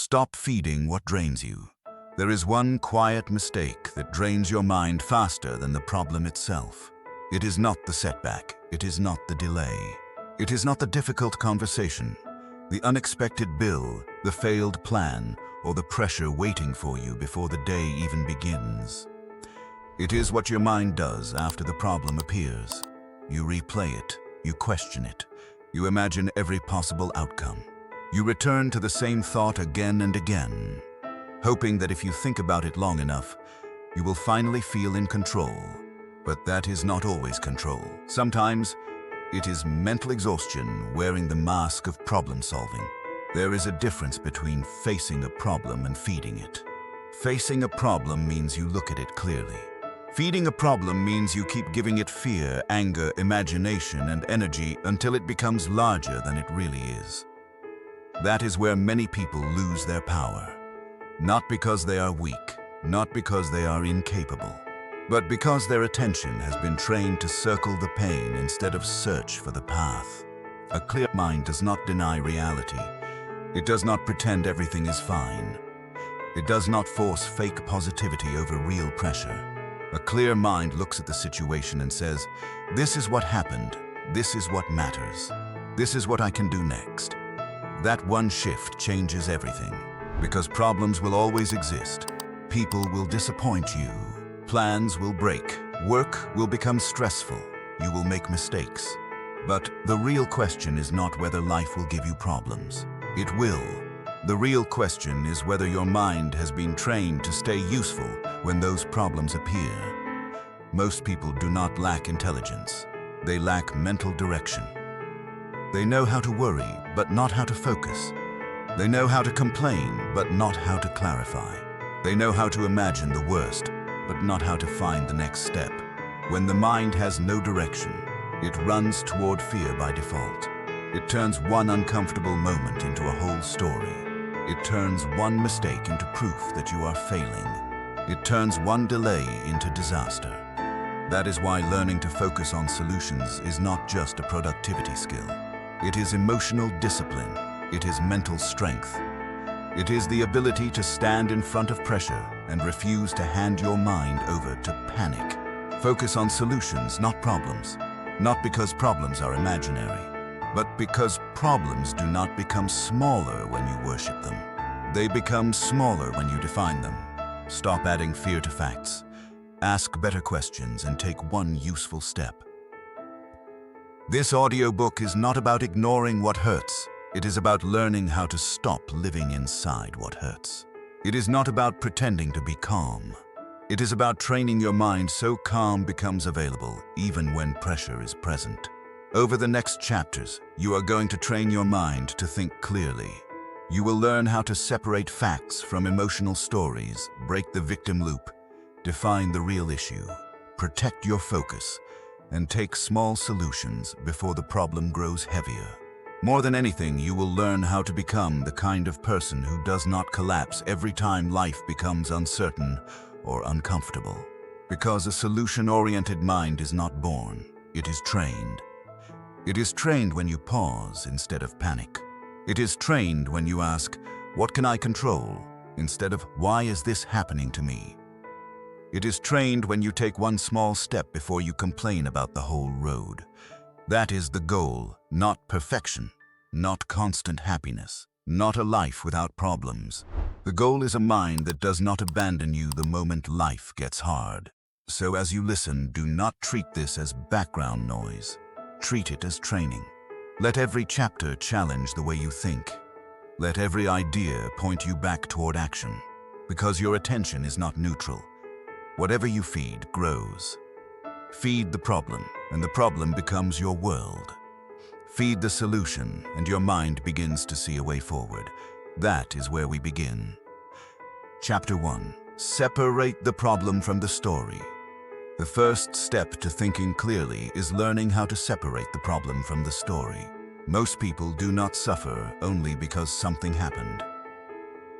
Stop feeding what drains you. There is one quiet mistake that drains your mind faster than the problem itself. It is not the setback. It is not the delay. It is not the difficult conversation, the unexpected bill, the failed plan, or the pressure waiting for you before the day even begins. It is what your mind does after the problem appears. You replay it, you question it, you imagine every possible outcome. You return to the same thought again and again, hoping that if you think about it long enough, you will finally feel in control. But that is not always control. Sometimes, it is mental exhaustion wearing the mask of problem solving. There is a difference between facing a problem and feeding it. Facing a problem means you look at it clearly. Feeding a problem means you keep giving it fear, anger, imagination, and energy until it becomes larger than it really is. That is where many people lose their power. Not because they are weak, not because they are incapable, but because their attention has been trained to circle the pain instead of search for the path. A clear mind does not deny reality. It does not pretend everything is fine. It does not force fake positivity over real pressure. A clear mind looks at the situation and says, "This is what happened. This is what matters. This is what I can do next." That one shift changes everything, because problems will always exist. People will disappoint you. Plans will break. Work will become stressful. You will make mistakes. But the real question is not whether life will give you problems. It will. The real question is whether your mind has been trained to stay useful when those problems appear. Most people do not lack intelligence. They lack mental direction. They know how to worry, but not how to focus. They know how to complain, but not how to clarify. They know how to imagine the worst, but not how to find the next step. When the mind has no direction, it runs toward fear by default. It turns one uncomfortable moment into a whole story. It turns one mistake into proof that you are failing. It turns one delay into disaster. That is why learning to focus on solutions is not just a productivity skill. It is emotional discipline. It is mental strength. It is the ability to stand in front of pressure and refuse to hand your mind over to panic. Focus on solutions, not problems. Not because problems are imaginary, but because problems do not become smaller when you worship them. They become smaller when you define them. Stop adding fear to facts. Ask better questions and take one useful step. This audiobook is not about ignoring what hurts. It is about learning how to stop living inside what hurts. It is not about pretending to be calm. It is about training your mind so calm becomes available, even when pressure is present. Over the next chapters, you are going to train your mind to think clearly. You will learn how to separate facts from emotional stories, break the victim loop, define the real issue, protect your focus, and take small solutions before the problem grows heavier. More than anything, you will learn how to become the kind of person who does not collapse every time life becomes uncertain or uncomfortable. Because a solution-oriented mind is not born, it is trained. It is trained when you pause instead of panic. It is trained when you ask, "What can I control?" instead of, "Why is this happening to me?" It is trained when you take one small step before you complain about the whole road. That is the goal, not perfection, not constant happiness, not a life without problems. The goal is a mind that does not abandon you the moment life gets hard. So as you listen, do not treat this as background noise. Treat it as training. Let every chapter challenge the way you think. Let every idea point you back toward action, because your attention is not neutral. Whatever you feed grows. Feed the problem, and the problem becomes your world. Feed the solution, and your mind begins to see a way forward. That is where we begin. Chapter 1. Separate the problem from the story. The first step to thinking clearly is learning how to separate the problem from the story. Most people do not suffer only because something happened.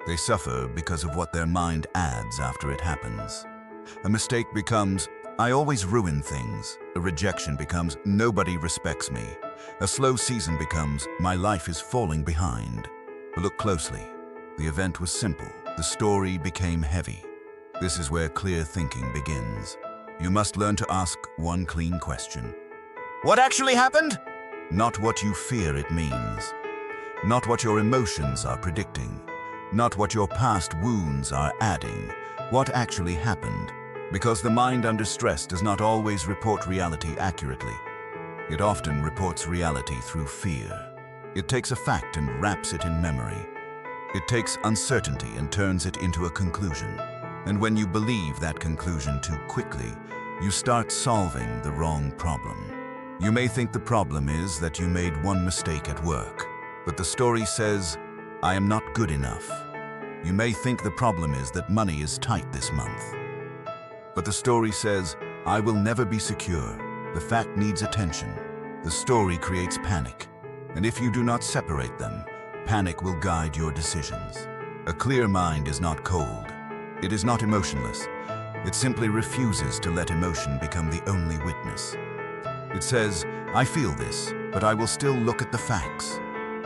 They suffer because of what their mind adds after it happens. A mistake becomes, "I always ruin things." A rejection becomes, "Nobody respects me." A slow season becomes, "My life is falling behind." Look closely. The event was simple. The story became heavy. This is where clear thinking begins. You must learn to ask one clean question. What actually happened? Not what you fear it means. Not what your emotions are predicting. Not what your past wounds are adding. What actually happened? Because the mind under stress does not always report reality accurately. It often reports reality through fear. It takes a fact and wraps it in memory. It takes uncertainty and turns it into a conclusion. And when you believe that conclusion too quickly, you start solving the wrong problem. You may think the problem is that you made one mistake at work, but the story says, I am not good enough. You may think the problem is that money is tight this month, but the story says, I will never be secure. The fact needs attention. The story creates panic, and if you do not separate them, panic will guide your decisions. A clear mind is not cold. It is not emotionless. It simply refuses to let emotion become the only witness. It says, I feel this, but I will still look at the facts.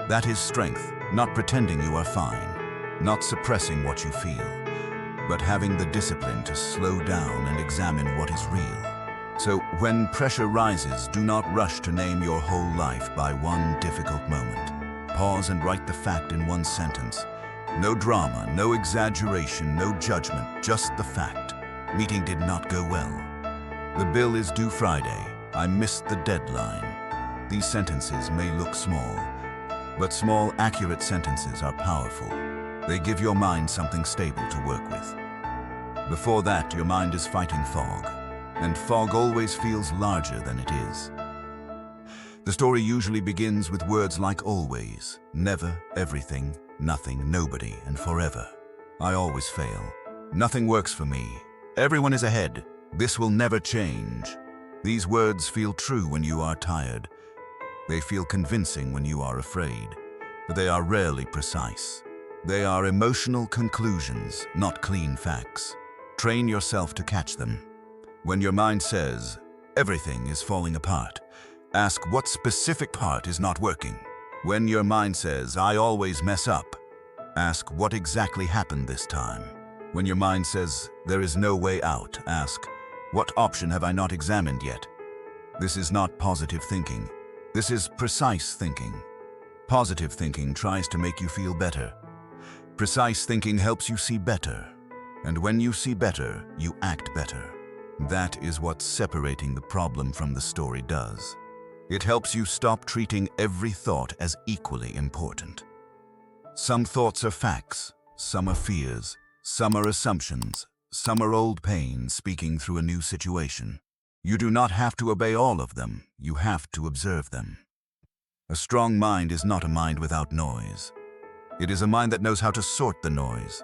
That is strength, not pretending you are fine, not suppressing what you feel, but having the discipline to slow down and examine what is real. So when pressure rises, do not rush to name your whole life by one difficult moment. Pause and write the fact in one sentence. No drama, no exaggeration, no judgment, just the fact. Meeting did not go well. The bill is due Friday. I missed the deadline. These sentences may look small, but small, accurate sentences are powerful. They give your mind something stable to work with. Before that, your mind is fighting fog, and fog always feels larger than it is. The story usually begins with words like always, never, everything, nothing, nobody, and forever. I always fail. Nothing works for me. Everyone is ahead. This will never change. These words feel true when you are tired. They feel convincing when you are afraid, but they are rarely precise. They are emotional conclusions, not clean facts. Train yourself to catch them. When your mind says, everything is falling apart, ask what specific part is not working. When your mind says, I always mess up, ask what exactly happened this time. When your mind says, there is no way out, ask, what option have I not examined yet? This is not positive thinking. This is precise thinking. Positive thinking tries to make you feel better. Precise thinking helps you see better. And when you see better, you act better. That is what separating the problem from the story does. It helps you stop treating every thought as equally important. Some thoughts are facts, some are fears, some are assumptions, some are old pain speaking through a new situation. You do not have to obey all of them, you have to observe them. A strong mind is not a mind without noise. It is a mind that knows how to sort the noise.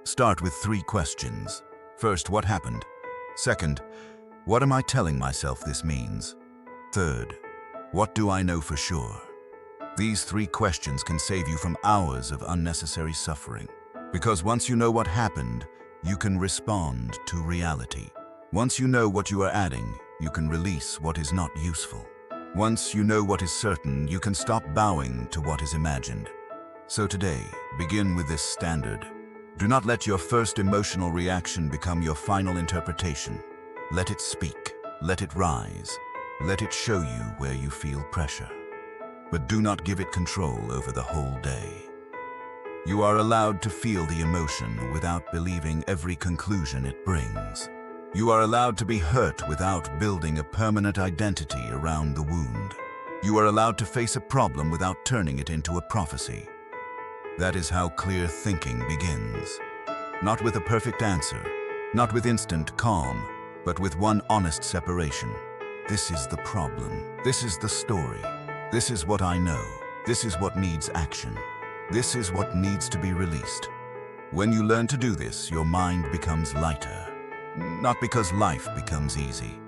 Start with 3 questions. First, what happened? Second, what am I telling myself this means? Third, what do I know for sure? These 3 questions can save you from hours of unnecessary suffering. Because once you know what happened, you can respond to reality. Once you know what you are adding, you can release what is not useful. Once you know what is certain, you can stop bowing to what is imagined. So today, begin with this standard. Do not let your first emotional reaction become your final interpretation. Let it speak. Let it rise. Let it show you where you feel pressure. But do not give it control over the whole day. You are allowed to feel the emotion without believing every conclusion it brings. You are allowed to be hurt without building a permanent identity around the wound. You are allowed to face a problem without turning it into a prophecy. That is how clear thinking begins. Not with a perfect answer, not with instant calm, but with one honest separation. This is the problem. This is the story. This is what I know. This is what needs action. This is what needs to be released. When you learn to do this, your mind becomes lighter. Not because life becomes easy,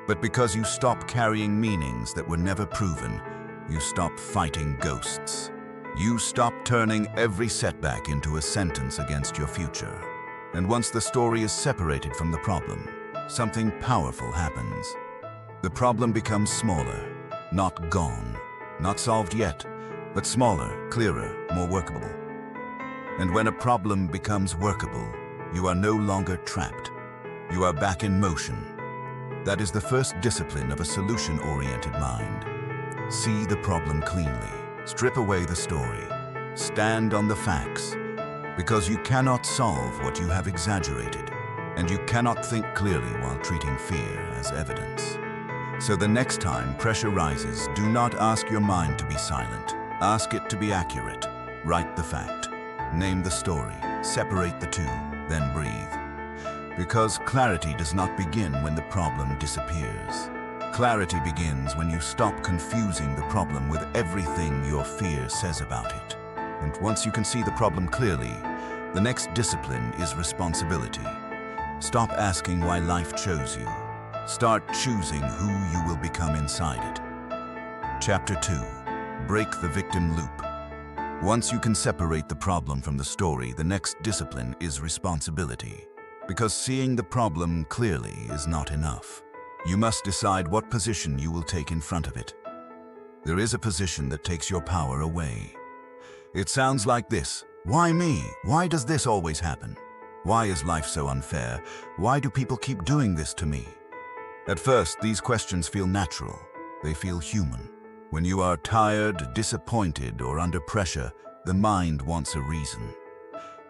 but because you stop carrying meanings that were never proven. You stop fighting ghosts. You stop turning every setback into a sentence against your future. And once the story is separated from the problem, something powerful happens. The problem becomes smaller, not gone, not solved yet, but smaller, clearer, more workable. And when a problem becomes workable, you are no longer trapped. You are back in motion. That is the first discipline of a solution-oriented mind. See the problem cleanly. Strip away the story. Stand on the facts. Because you cannot solve what you have exaggerated, and you cannot think clearly while treating fear as evidence. So the next time pressure rises, do not ask your mind to be silent. Ask it to be accurate. Write the fact. Name the story. Separate the two. Then breathe. Because clarity does not begin when the problem disappears. Clarity begins when you stop confusing the problem with everything your fear says about it. And once you can see the problem clearly, the next discipline is responsibility. Stop asking why life chose you. Start choosing who you will become inside it. Chapter 2. Break the victim loop. Once you can separate the problem from the story, the next discipline is responsibility. Because seeing the problem clearly is not enough. You must decide what position you will take in front of it. There is a position that takes your power away. It sounds like this. Why me? Why does this always happen? Why is life so unfair? Why do people keep doing this to me? At first, these questions feel natural. They feel human. When you are tired, disappointed, or under pressure, the mind wants a reason.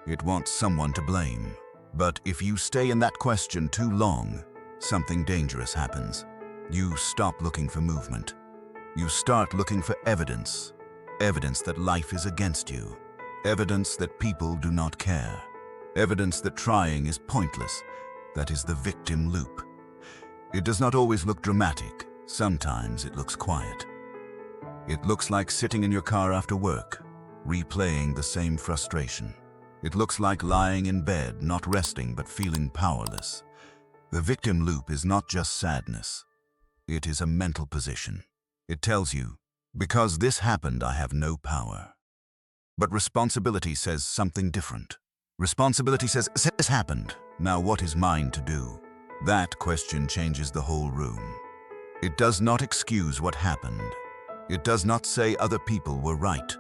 It wants someone to blame. But if you stay in that question too long, something dangerous happens. You stop looking for movement. You start looking for evidence. Evidence that life is against you. Evidence that people do not care. Evidence that trying is pointless. That is the victim loop. It does not always look dramatic. Sometimes it looks quiet. It looks like sitting in your car after work, replaying the same frustration. It looks like lying in bed, not resting but feeling powerless. The victim loop is not just sadness. It is a mental position. It tells you, because this happened, I have no power. But responsibility says something different. Responsibility says, this happened. Now what is mine to do? That question changes the whole room. It does not excuse what happened. It does not say other people were right.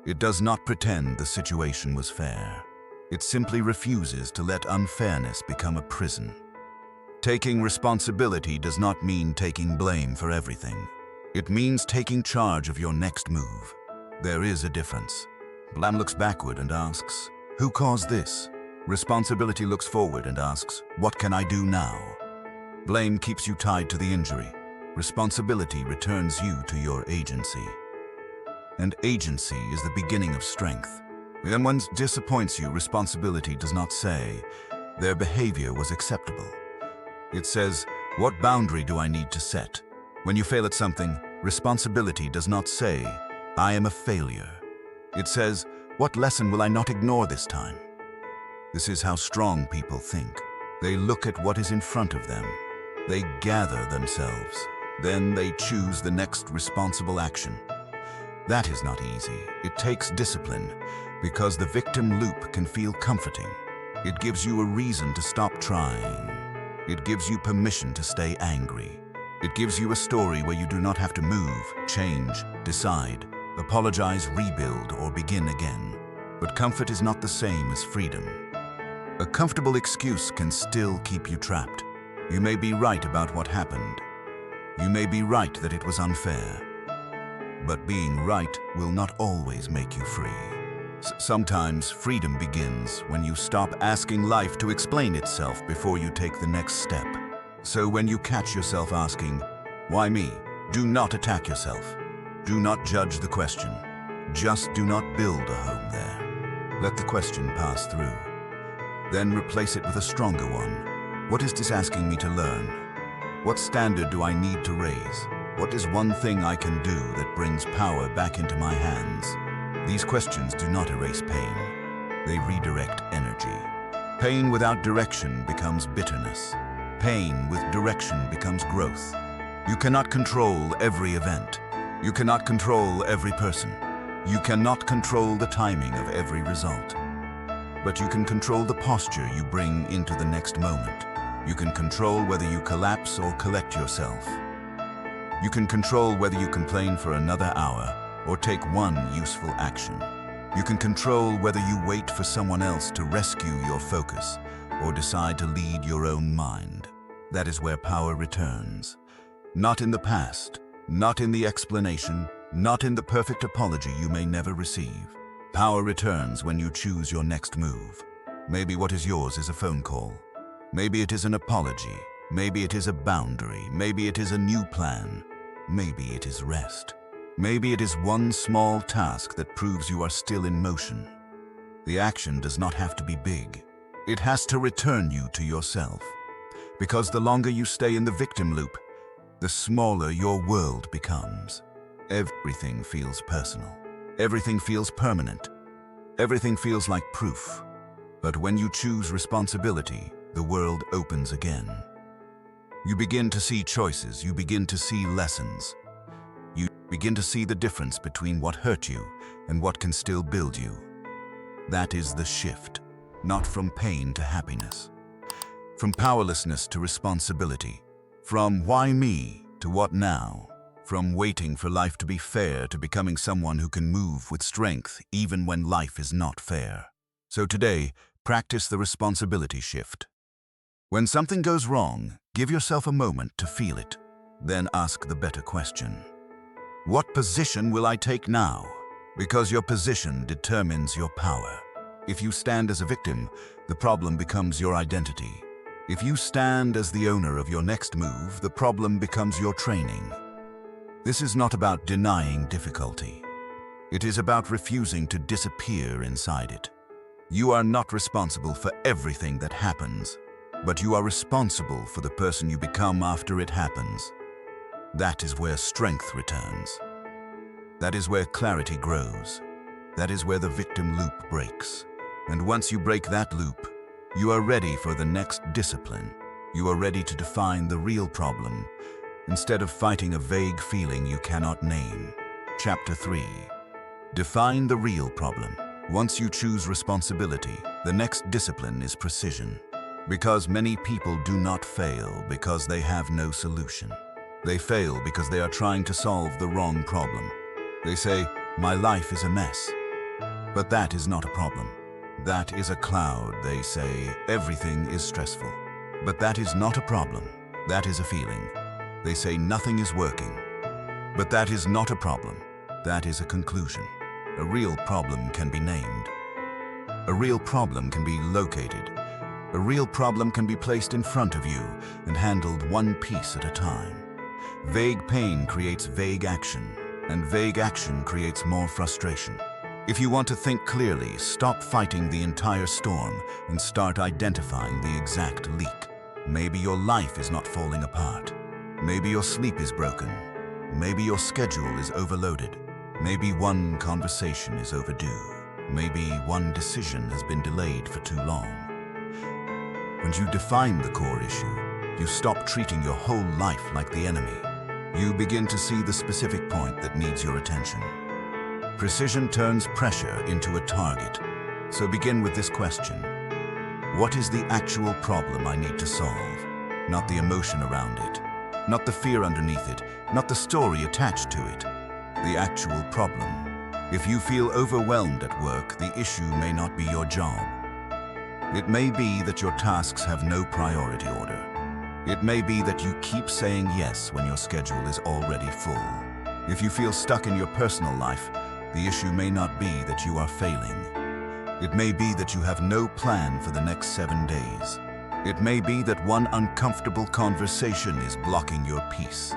It does not pretend the situation was fair. It simply refuses to let unfairness become a prison. Taking responsibility does not mean taking blame for everything. It means taking charge of your next move. There is a difference. Blame looks backward and asks, who caused this? Responsibility looks forward and asks, what can I do now? Blame keeps you tied to the injury. Responsibility returns you to your agency. And agency is the beginning of strength. When one disappoints you, responsibility does not say, their behavior was acceptable. It says, what boundary do I need to set? When you fail at something, responsibility does not say, I am a failure. It says, what lesson will I not ignore this time? This is how strong people think. They look at what is in front of them. They gather themselves. Then they choose the next responsible action. That is not easy. It takes discipline, because the victim loop can feel comforting. It gives you a reason to stop trying. It gives you permission to stay angry. It gives you a story where you do not have to move, change, decide, apologize, rebuild, or begin again. But comfort is not the same as freedom. A comfortable excuse can still keep you trapped. You may be right about what happened. You may be right that it was unfair. But being right will not always make you free. Sometimes freedom begins when you stop asking life to explain itself before you take the next step. So when you catch yourself asking, why me? Do not attack yourself. Do not judge the question. Just do not build a home there. Let the question pass through. Then replace it with a stronger one. What is this asking me to learn? What standard do I need to raise? What is one thing I can do that brings power back into my hands? These questions do not erase pain. They redirect energy. Pain without direction becomes bitterness. Pain with direction becomes growth. You cannot control every event. You cannot control every person. You cannot control the timing of every result. But you can control the posture you bring into the next moment. You can control whether you collapse or collect yourself. You can control whether you complain for another hour or take one useful action. You can control whether you wait for someone else to rescue your focus or decide to lead your own mind. That is where power returns. Not in the past, not in the explanation, not in the perfect apology you may never receive. Power returns when you choose your next move. Maybe what is yours is a phone call. Maybe it is an apology. Maybe it is a boundary. Maybe it is a new plan. Maybe it is rest. Maybe it is one small task that proves you are still in motion. The action does not have to be big. It has to return you to yourself. Because the longer you stay in the victim loop, the smaller your world becomes. Everything feels personal. Everything feels permanent. Everything feels like proof. But when you choose responsibility, the world opens again. You begin to see choices. You begin to see lessons. You begin to see the difference between what hurt you and what can still build you. That is the shift, not from pain to happiness, from powerlessness to responsibility, from why me to what now, from waiting for life to be fair to becoming someone who can move with strength even when life is not fair. So today, practice the responsibility shift. When something goes wrong, give yourself a moment to feel it. Then ask the better question. What position will I take now? Because your position determines your power. If you stand as a victim, the problem becomes your identity. If you stand as the owner of your next move, the problem becomes your training. This is not about denying difficulty. It is about refusing to disappear inside it. You are not responsible for everything that happens, but you are responsible for the person you become after it happens. That is where strength returns. That is where clarity grows. That is where the victim loop breaks. And once you break that loop, you are ready for the next discipline. You are ready to define the real problem, instead of fighting a vague feeling you cannot name. Chapter 3. Define the real problem. Once you choose responsibility, the next discipline is precision. Because many people do not fail because they have no solution. They fail because they are trying to solve the wrong problem. They say, "My life is a mess." But that is not a problem. That is a cloud. They say, "Everything is stressful." But that is not a problem. That is a feeling. They say, "Nothing is working." But that is not a problem. That is a conclusion. A real problem can be named. A real problem can be located. A real problem can be placed in front of you and handled one piece at a time. Vague pain creates vague action, and vague action creates more frustration. If you want to think clearly, stop fighting the entire storm and start identifying the exact leak. Maybe your life is not falling apart. Maybe your sleep is broken. Maybe your schedule is overloaded. Maybe one conversation is overdue. Maybe one decision has been delayed for too long. When you define the core issue, you stop treating your whole life like the enemy. You begin to see the specific point that needs your attention. Precision turns pressure into a target. So begin with this question. What is the actual problem I need to solve? Not the emotion around it. Not the fear underneath it. Not the story attached to it. The actual problem. If you feel overwhelmed at work, the issue may not be your job. It may be that your tasks have no priority order. It may be that you keep saying yes when your schedule is already full. If you feel stuck in your personal life, the issue may not be that you are failing. It may be that you have no plan for the next 7 days. It may be that one uncomfortable conversation is blocking your peace.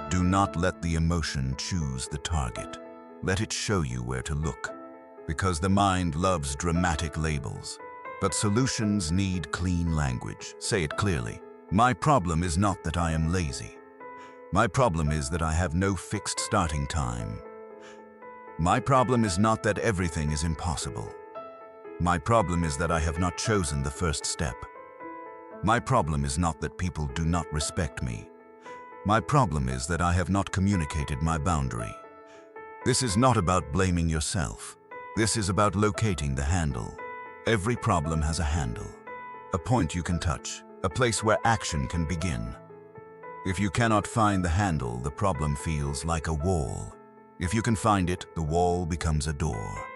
Do not let the emotion choose the target. Let it show you where to look. Because the mind loves dramatic labels. But solutions need clean language. Say it clearly. My problem is not that I am lazy. My problem is that I have no fixed starting time. My problem is not that everything is impossible. My problem is that I have not chosen the first step. My problem is not that people do not respect me. My problem is that I have not communicated my boundary. This is not about blaming yourself. This is about locating the handle. Every problem has a handle, a point you can touch, a place where action can begin. If you cannot find the handle, the problem feels like a wall. If you can find it, the wall becomes a door.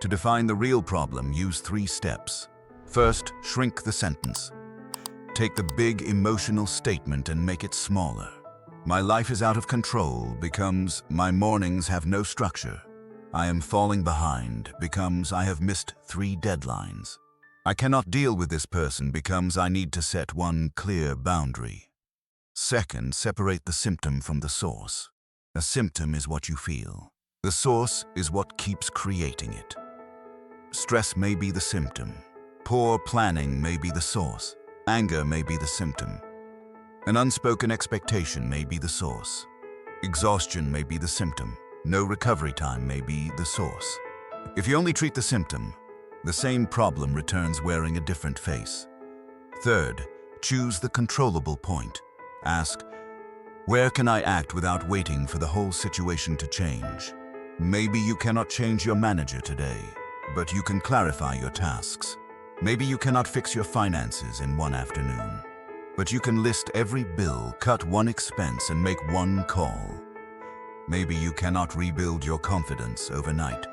To define the real problem, use 3 steps. First, shrink the sentence. Take the big emotional statement and make it smaller. My life is out of control becomes my mornings have no structure. I am falling behind becomes I have missed 3 deadlines. I cannot deal with this person becomes I need to set one clear boundary. Second, separate the symptom from the source. A symptom is what you feel. The source is what keeps creating it. Stress may be the symptom. Poor planning may be the source. Anger may be the symptom. An unspoken expectation may be the source. Exhaustion may be the symptom. No recovery time may be the source. If you only treat the symptom, the same problem returns wearing a different face. Third, choose the controllable point. Ask, where can I act without waiting for the whole situation to change? Maybe you cannot change your manager today, but you can clarify your tasks. Maybe you cannot fix your finances in one afternoon, but you can list every bill, cut one expense, and make one call. Maybe you cannot rebuild your confidence overnight,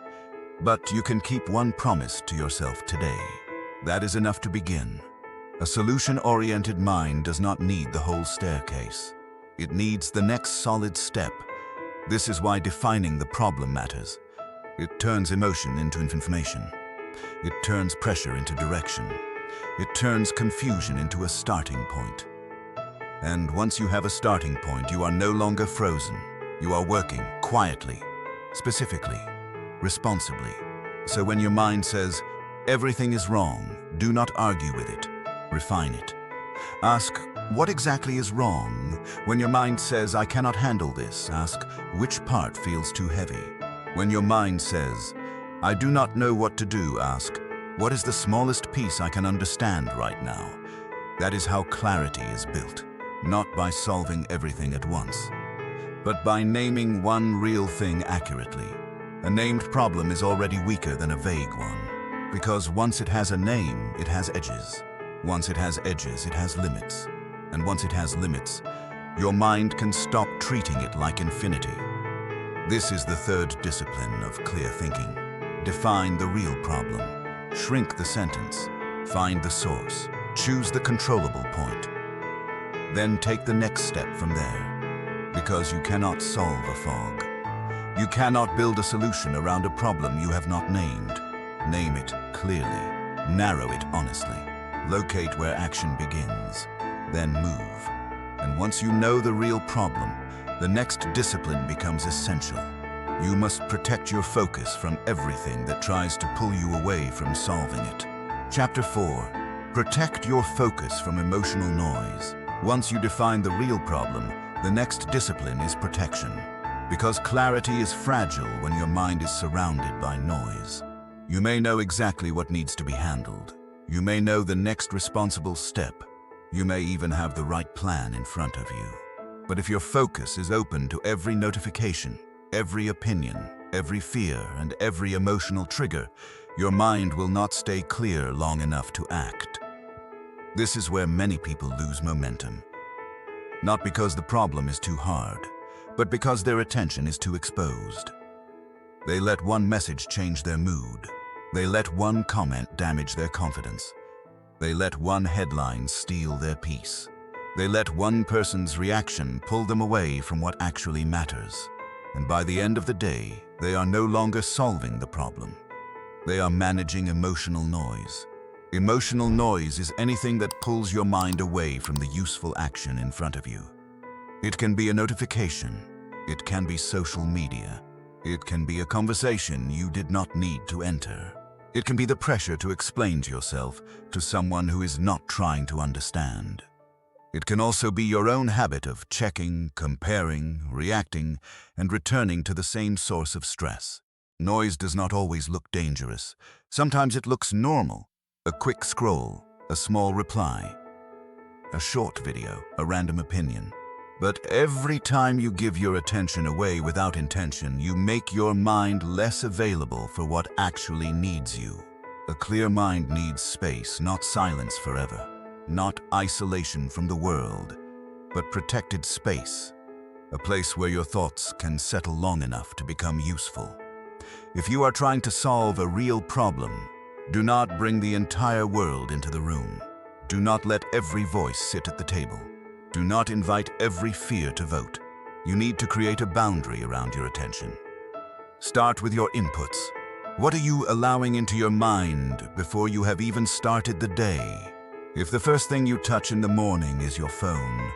but you can keep one promise to yourself today. That is enough to begin. A solution-oriented mind does not need the whole staircase. It needs the next solid step. This is why defining the problem matters. It turns emotion into information. It turns pressure into direction. It turns confusion into a starting point. And once you have a starting point, you are no longer frozen. You are working quietly, specifically, responsibly. So when your mind says, everything is wrong, do not argue with it. Refine it. Ask, what exactly is wrong? When your mind says, I cannot handle this, ask, which part feels too heavy? When your mind says, I do not know what to do, ask, what is the smallest piece I can understand right now? That is how clarity is built, not by solving everything at once, but by naming one real thing accurately. A named problem is already weaker than a vague one, because once it has a name, it has edges. Once it has edges, it has limits. And once it has limits, your mind can stop treating it like infinity. This is the third discipline of clear thinking. Define the real problem. Shrink the sentence. Find the source. Choose the controllable point. Then take the next step from there. Because you cannot solve a fog. You cannot build a solution around a problem you have not named. Name it clearly. Narrow it honestly. Locate where action begins. Then move. And once you know the real problem, the next discipline becomes essential. You must protect your focus from everything that tries to pull you away from solving it. Chapter 4. Protect your focus from emotional noise. Once you define the real problem, the next discipline is protection. Because clarity is fragile when your mind is surrounded by noise. You may know exactly what needs to be handled. You may know the next responsible step. You may even have the right plan in front of you. But if your focus is open to every notification, every opinion, every fear, and every emotional trigger, your mind will not stay clear long enough to act. This is where many people lose momentum. Not because the problem is too hard, but because their attention is too exposed. They let one message change their mood. They let one comment damage their confidence. They let one headline steal their peace. They let one person's reaction pull them away from what actually matters. And by the end of the day, they are no longer solving the problem. They are managing emotional noise. Emotional noise is anything that pulls your mind away from the useful action in front of you. It can be a notification. It can be social media. It can be a conversation you did not need to enter. It can be the pressure to explain to yourself to someone who is not trying to understand. It can also be your own habit of checking, comparing, reacting, and returning to the same source of stress. Noise does not always look dangerous. Sometimes it looks normal. A quick scroll, a small reply, a short video, a random opinion. But every time you give your attention away without intention, you make your mind less available for what actually needs you. A clear mind needs space, not silence forever. Not isolation from the world, but protected space. A place where your thoughts can settle long enough to become useful. If you are trying to solve a real problem, do not bring the entire world into the room. Do not let every voice sit at the table. Do not invite every fear to vote. You need to create a boundary around your attention. Start with your inputs. What are you allowing into your mind before you have even started the day? If the first thing you touch in the morning is your phone,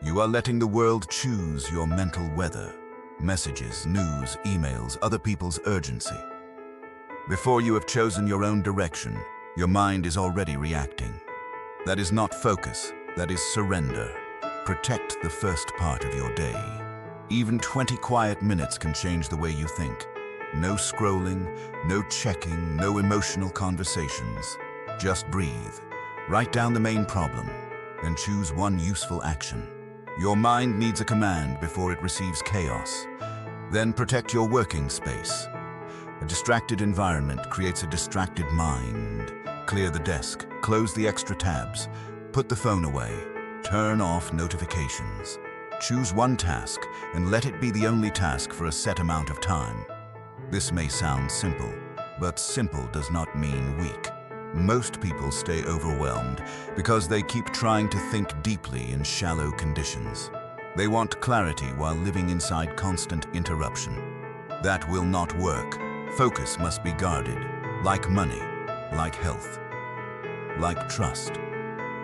you are letting the world choose your mental weather. Messages, news, emails, other people's urgency. Before you have chosen your own direction, your mind is already reacting. That is not focus, that is surrender. Protect the first part of your day. Even 20 quiet minutes can change the way you think. No scrolling, no checking, no emotional conversations. Just breathe. Write down the main problem, and choose one useful action. Your mind needs a command before it receives chaos. Then protect your working space. A distracted environment creates a distracted mind. Clear the desk, close the extra tabs, put the phone away, turn off notifications. Choose one task and let it be the only task for a set amount of time. This may sound simple, but simple does not mean weak. Most people stay overwhelmed because they keep trying to think deeply in shallow conditions. They want clarity while living inside constant interruption. That will not work. Focus must be guarded, like money, like health, like trust.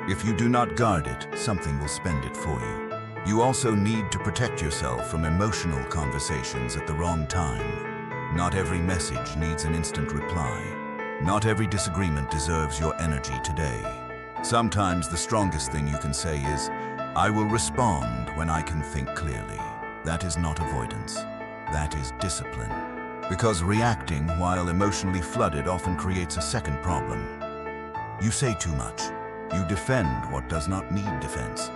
If you do not guard it, something will spend it for you. You also need to protect yourself from emotional conversations at the wrong time. Not every message needs an instant reply. Not every disagreement deserves your energy today. Sometimes the strongest thing you can say is, "I will respond when I can think clearly." That is not avoidance. That is discipline. Because reacting while emotionally flooded often creates a second problem. You say too much. You defend what does not need defense.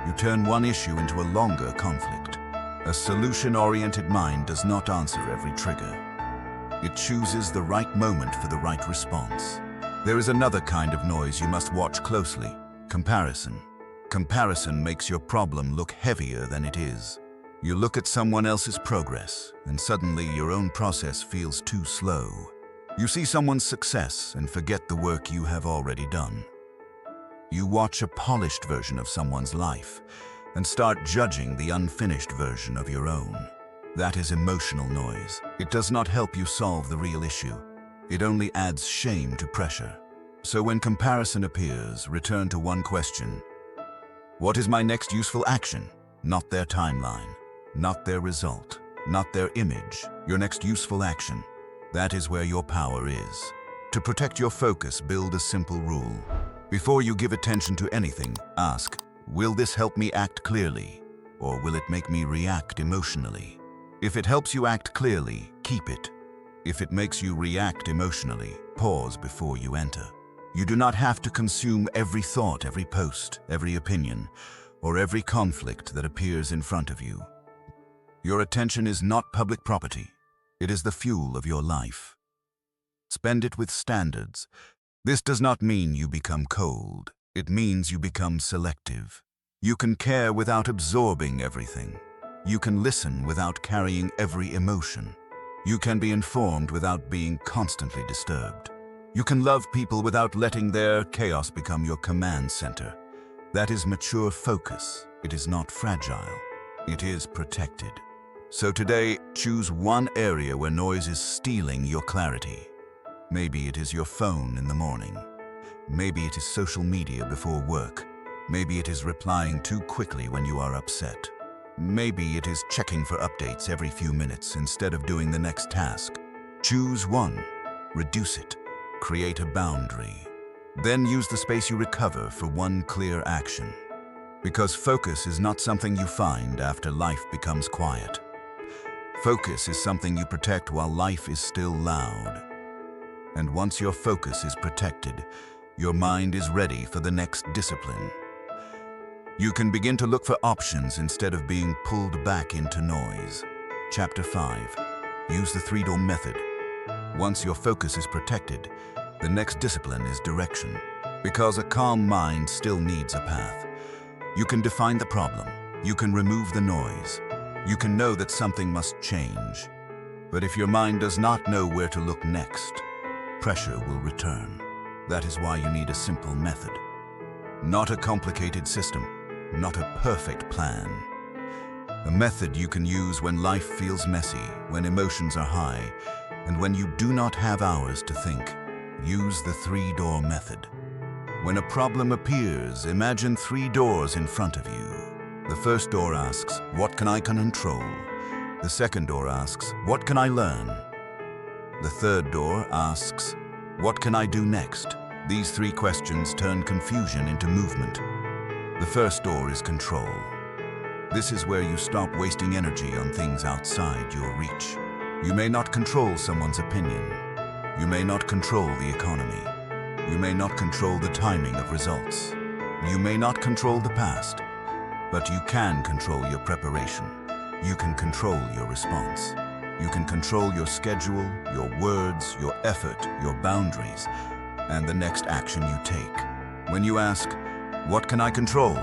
You turn one issue into a longer conflict. A solution-oriented mind does not answer every trigger. It chooses the right moment for the right response. There is another kind of noise you must watch closely: comparison. Comparison makes your problem look heavier than it is. You look at someone else's progress, and suddenly your own process feels too slow. You see someone's success and forget the work you have already done. You watch a polished version of someone's life and start judging the unfinished version of your own. That is emotional noise. It does not help you solve the real issue. It only adds shame to pressure. So when comparison appears, return to one question. What is my next useful action? Not their timeline. Not their result, not their image, your next useful action. That is where your power is. To protect your focus, build a simple rule. Before you give attention to anything, ask, will this help me act clearly, or will it make me react emotionally? If it helps you act clearly, keep it. If it makes you react emotionally, pause before you enter. You do not have to consume every thought, every post, every opinion, or every conflict that appears in front of you. Your attention is not public property. It is the fuel of your life. Spend it with standards. This does not mean you become cold. It means you become selective. You can care without absorbing everything. You can listen without carrying every emotion. You can be informed without being constantly disturbed. You can love people without letting their chaos become your command center. That is mature focus. It is not fragile. It is protected. So today, choose one area where noise is stealing your clarity. Maybe it is your phone in the morning. Maybe it is social media before work. Maybe it is replying too quickly when you are upset. Maybe it is checking for updates every few minutes instead of doing the next task. Choose one. Reduce it. Create a boundary. Then use the space you recover for one clear action. Because focus is not something you find after life becomes quiet. Focus is something you protect while life is still loud. And once your focus is protected, your mind is ready for the next discipline. You can begin to look for options instead of being pulled back into noise. Chapter 5. Use the three-door method. Once your focus is protected, the next discipline is direction. Because a calm mind still needs a path. You can define the problem. You can remove the noise. You can know that something must change. But if your mind does not know where to look next, pressure will return. That is why you need a simple method. Not a complicated system, not a perfect plan. A method you can use when life feels messy, when emotions are high, and when you do not have hours to think. Use the 3-door method. When a problem appears, imagine 3 doors in front of you. The first door asks, what can I control? The second door asks, what can I learn? The third door asks, what can I do next? These 3 questions turn confusion into movement. The first door is control. This is where you stop wasting energy on things outside your reach. You may not control someone's opinion. You may not control the economy. You may not control the timing of results. You may not control the past, but you can control your preparation. You can control your response. You can control your schedule, your words, your effort, your boundaries, and the next action you take. When you ask, what can I control?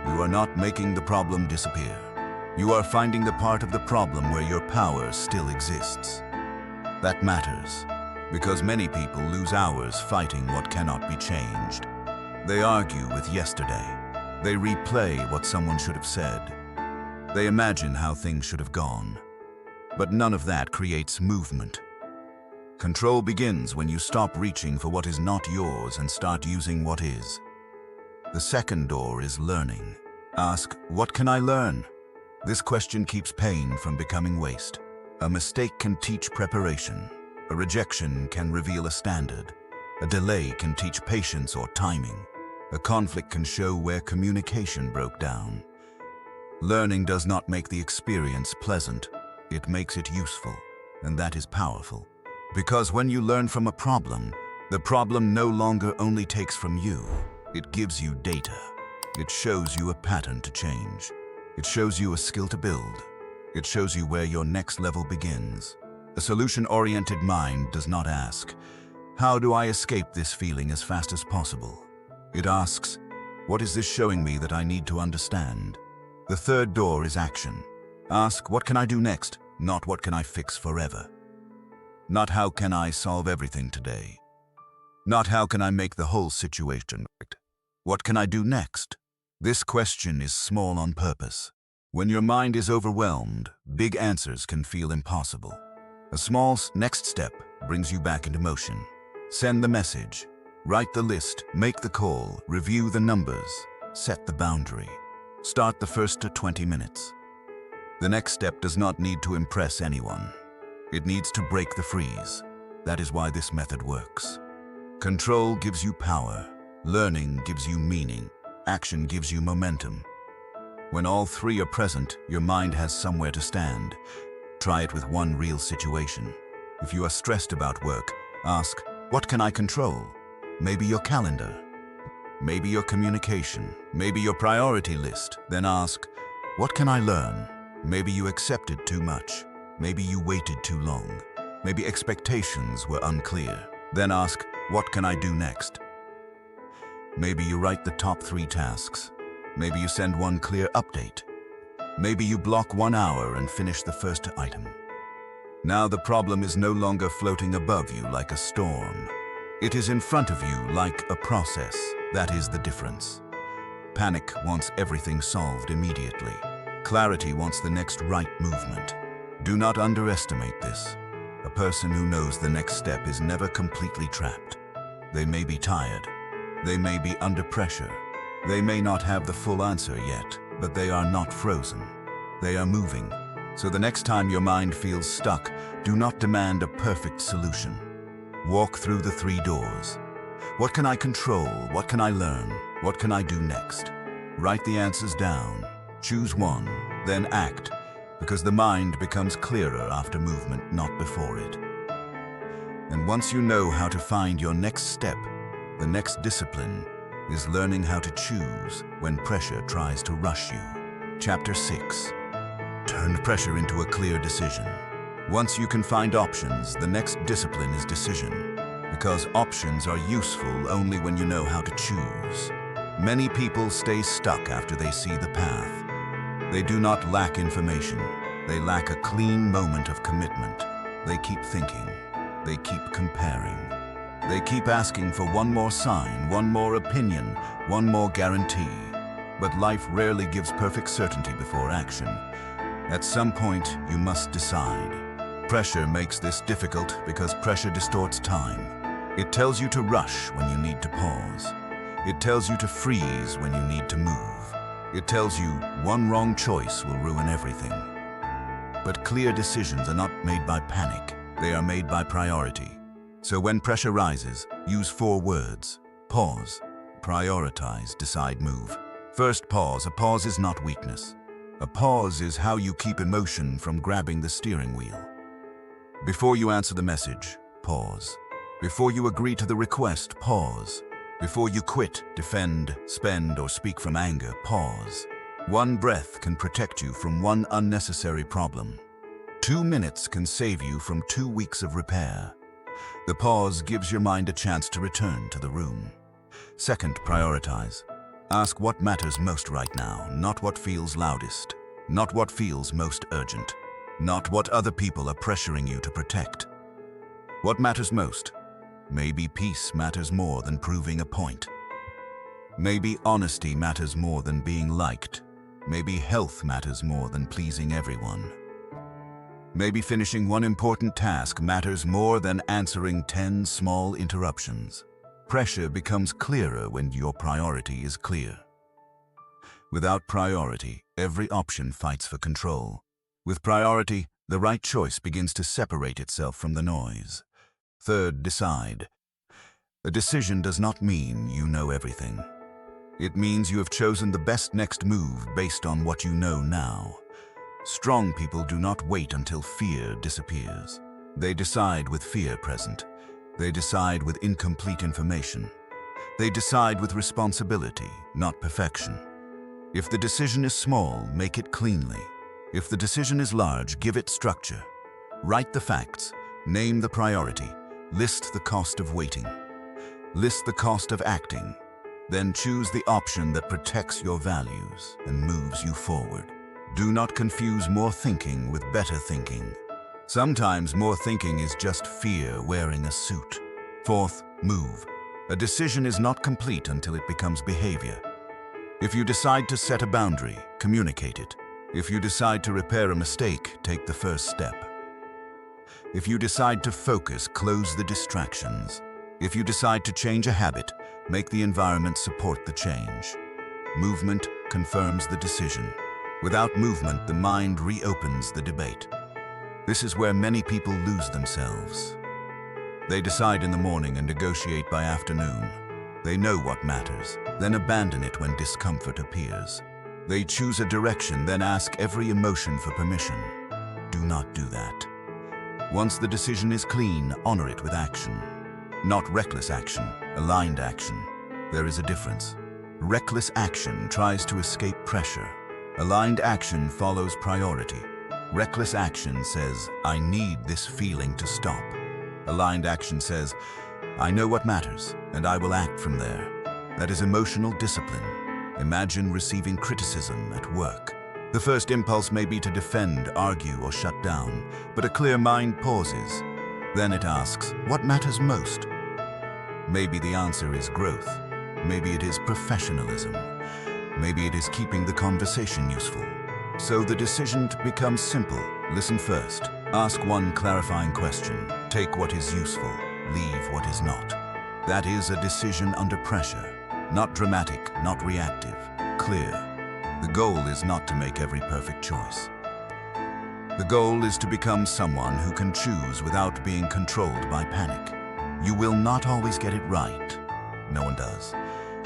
You are not making the problem disappear. You are finding the part of the problem where your power still exists. That matters, because many people lose hours fighting what cannot be changed. They argue with yesterday. They replay what someone should have said. They imagine how things should have gone. But none of that creates movement. Control begins when you stop reaching for what is not yours and start using what is. The second door is learning. Ask, what can I learn? This question keeps pain from becoming waste. A mistake can teach preparation. A rejection can reveal a standard. A delay can teach patience or timing. A conflict can show where communication broke down. Learning does not make the experience pleasant. It makes it useful, and that is powerful. Because when you learn from a problem, the problem no longer only takes from you. It gives you data. It shows you a pattern to change. It shows you a skill to build. It shows you where your next level begins. A solution-oriented mind does not ask, how do I escape this feeling as fast as possible? It asks, what is this showing me that I need to understand? The third door is action. Ask, what can I do next? Not what can I fix forever. Not how can I solve everything today. Not how can I make the whole situation right. What can I do next? This question is small on purpose. When your mind is overwhelmed, big answers can feel impossible. A small next step brings you back into motion. Send the message, write the list, make the call, review the numbers, set the boundary. Start the first 20 minutes. The next step does not need to impress anyone. It needs to break the freeze. That is why this method works. Control gives you power. Learning gives you meaning. Action gives you momentum. When all 3 are present, your mind has somewhere to stand. Try it with one real situation. If you are stressed about work, ask, what can I control? Maybe your calendar. Maybe your communication. Maybe your priority list. Then ask, what can I learn? Maybe you accepted too much. Maybe you waited too long. Maybe expectations were unclear. Then ask, what can I do next? Maybe you write the top 3 tasks. Maybe you send one clear update. Maybe you block 1 hour and finish the first item. Now the problem is no longer floating above you like a storm. It is in front of you like a process. That is the difference. Panic wants everything solved immediately. Clarity wants the next right movement. Do not underestimate this. A person who knows the next step is never completely trapped. They may be tired. They may be under pressure. They may not have the full answer yet, but they are not frozen. They are moving. So the next time your mind feels stuck, do not demand a perfect solution. Walk through the 3 doors. What can I control? What can I learn? What can I do next? Write the answers down. Choose one, then act, because the mind becomes clearer after movement, not before it. And once you know how to find your next step, the next discipline is learning how to choose when pressure tries to rush you. Chapter 6. Turn pressure into a clear decision. Once you can find options, the next discipline is decision, because options are useful only when you know how to choose. Many people stay stuck after they see the path. They do not lack information. They lack a clean moment of commitment. They keep thinking. They keep comparing. They keep asking for one more sign, one more opinion, one more guarantee. But life rarely gives perfect certainty before action. At some point, you must decide. Pressure makes this difficult because pressure distorts time. It tells you to rush when you need to pause. It tells you to freeze when you need to move. It tells you one wrong choice will ruin everything. But clear decisions are not made by panic. They are made by priority. So when pressure rises, use 4 words. Pause, prioritize, decide, move. First, pause. A pause is not weakness. A pause is how you keep emotion from grabbing the steering wheel. Before you answer the message, pause. Before you agree to the request, pause. Before you quit, defend, spend, or speak from anger, pause. 1 breath can protect you from 1 unnecessary problem. 2 minutes can save you from 2 weeks of repair. The pause gives your mind a chance to return to the room. Second, prioritize. Ask what matters most right now, not what feels loudest, not what feels most urgent, not what other people are pressuring you to protect. What matters most? Maybe peace matters more than proving a point. Maybe honesty matters more than being liked. Maybe health matters more than pleasing everyone. Maybe finishing 1 important task matters more than answering 10 small interruptions. Pressure becomes clearer when your priority is clear. Without priority, every option fights for control. With priority, the right choice begins to separate itself from the noise. Third, decide. A decision does not mean you know everything. It means you have chosen the best next move based on what you know now. Strong people do not wait until fear disappears. They decide with fear present. They decide with incomplete information. They decide with responsibility, not perfection. If the decision is small, make it cleanly. If the decision is large, give it structure. Write the facts, name the priority, list the cost of waiting. List the cost of acting. Then choose the option that protects your values and moves you forward. Do not confuse more thinking with better thinking. Sometimes more thinking is just fear wearing a suit. Fourth, move. A decision is not complete until it becomes behavior. If you decide to set a boundary, communicate it. If you decide to repair a mistake, take the first step. If you decide to focus, close the distractions. If you decide to change a habit, make the environment support the change. Movement confirms the decision. Without movement, the mind reopens the debate. This is where many people lose themselves. They decide in the morning and negotiate by afternoon. They know what matters, then abandon it when discomfort appears. They choose a direction, then ask every emotion for permission. Do not do that. Once the decision is clean, honor it with action. Not reckless action, aligned action. There is a difference. Reckless action tries to escape pressure. Aligned action follows priority. Reckless action says, I need this feeling to stop. Aligned action says, I know what matters, and I will act from there. That is emotional discipline. Imagine receiving criticism at work. The first impulse may be to defend, argue, or shut down, but a clear mind pauses. Then it asks, what matters most? Maybe the answer is growth. Maybe it is professionalism. Maybe it is keeping the conversation useful. So the decision becomes simple. Listen first. Ask one clarifying question. Take what is useful. Leave what is not. That is a decision under pressure. Not dramatic, not reactive. Clear. The goal is not to make every perfect choice. The goal is to become someone who can choose without being controlled by panic. You will not always get it right. No one does.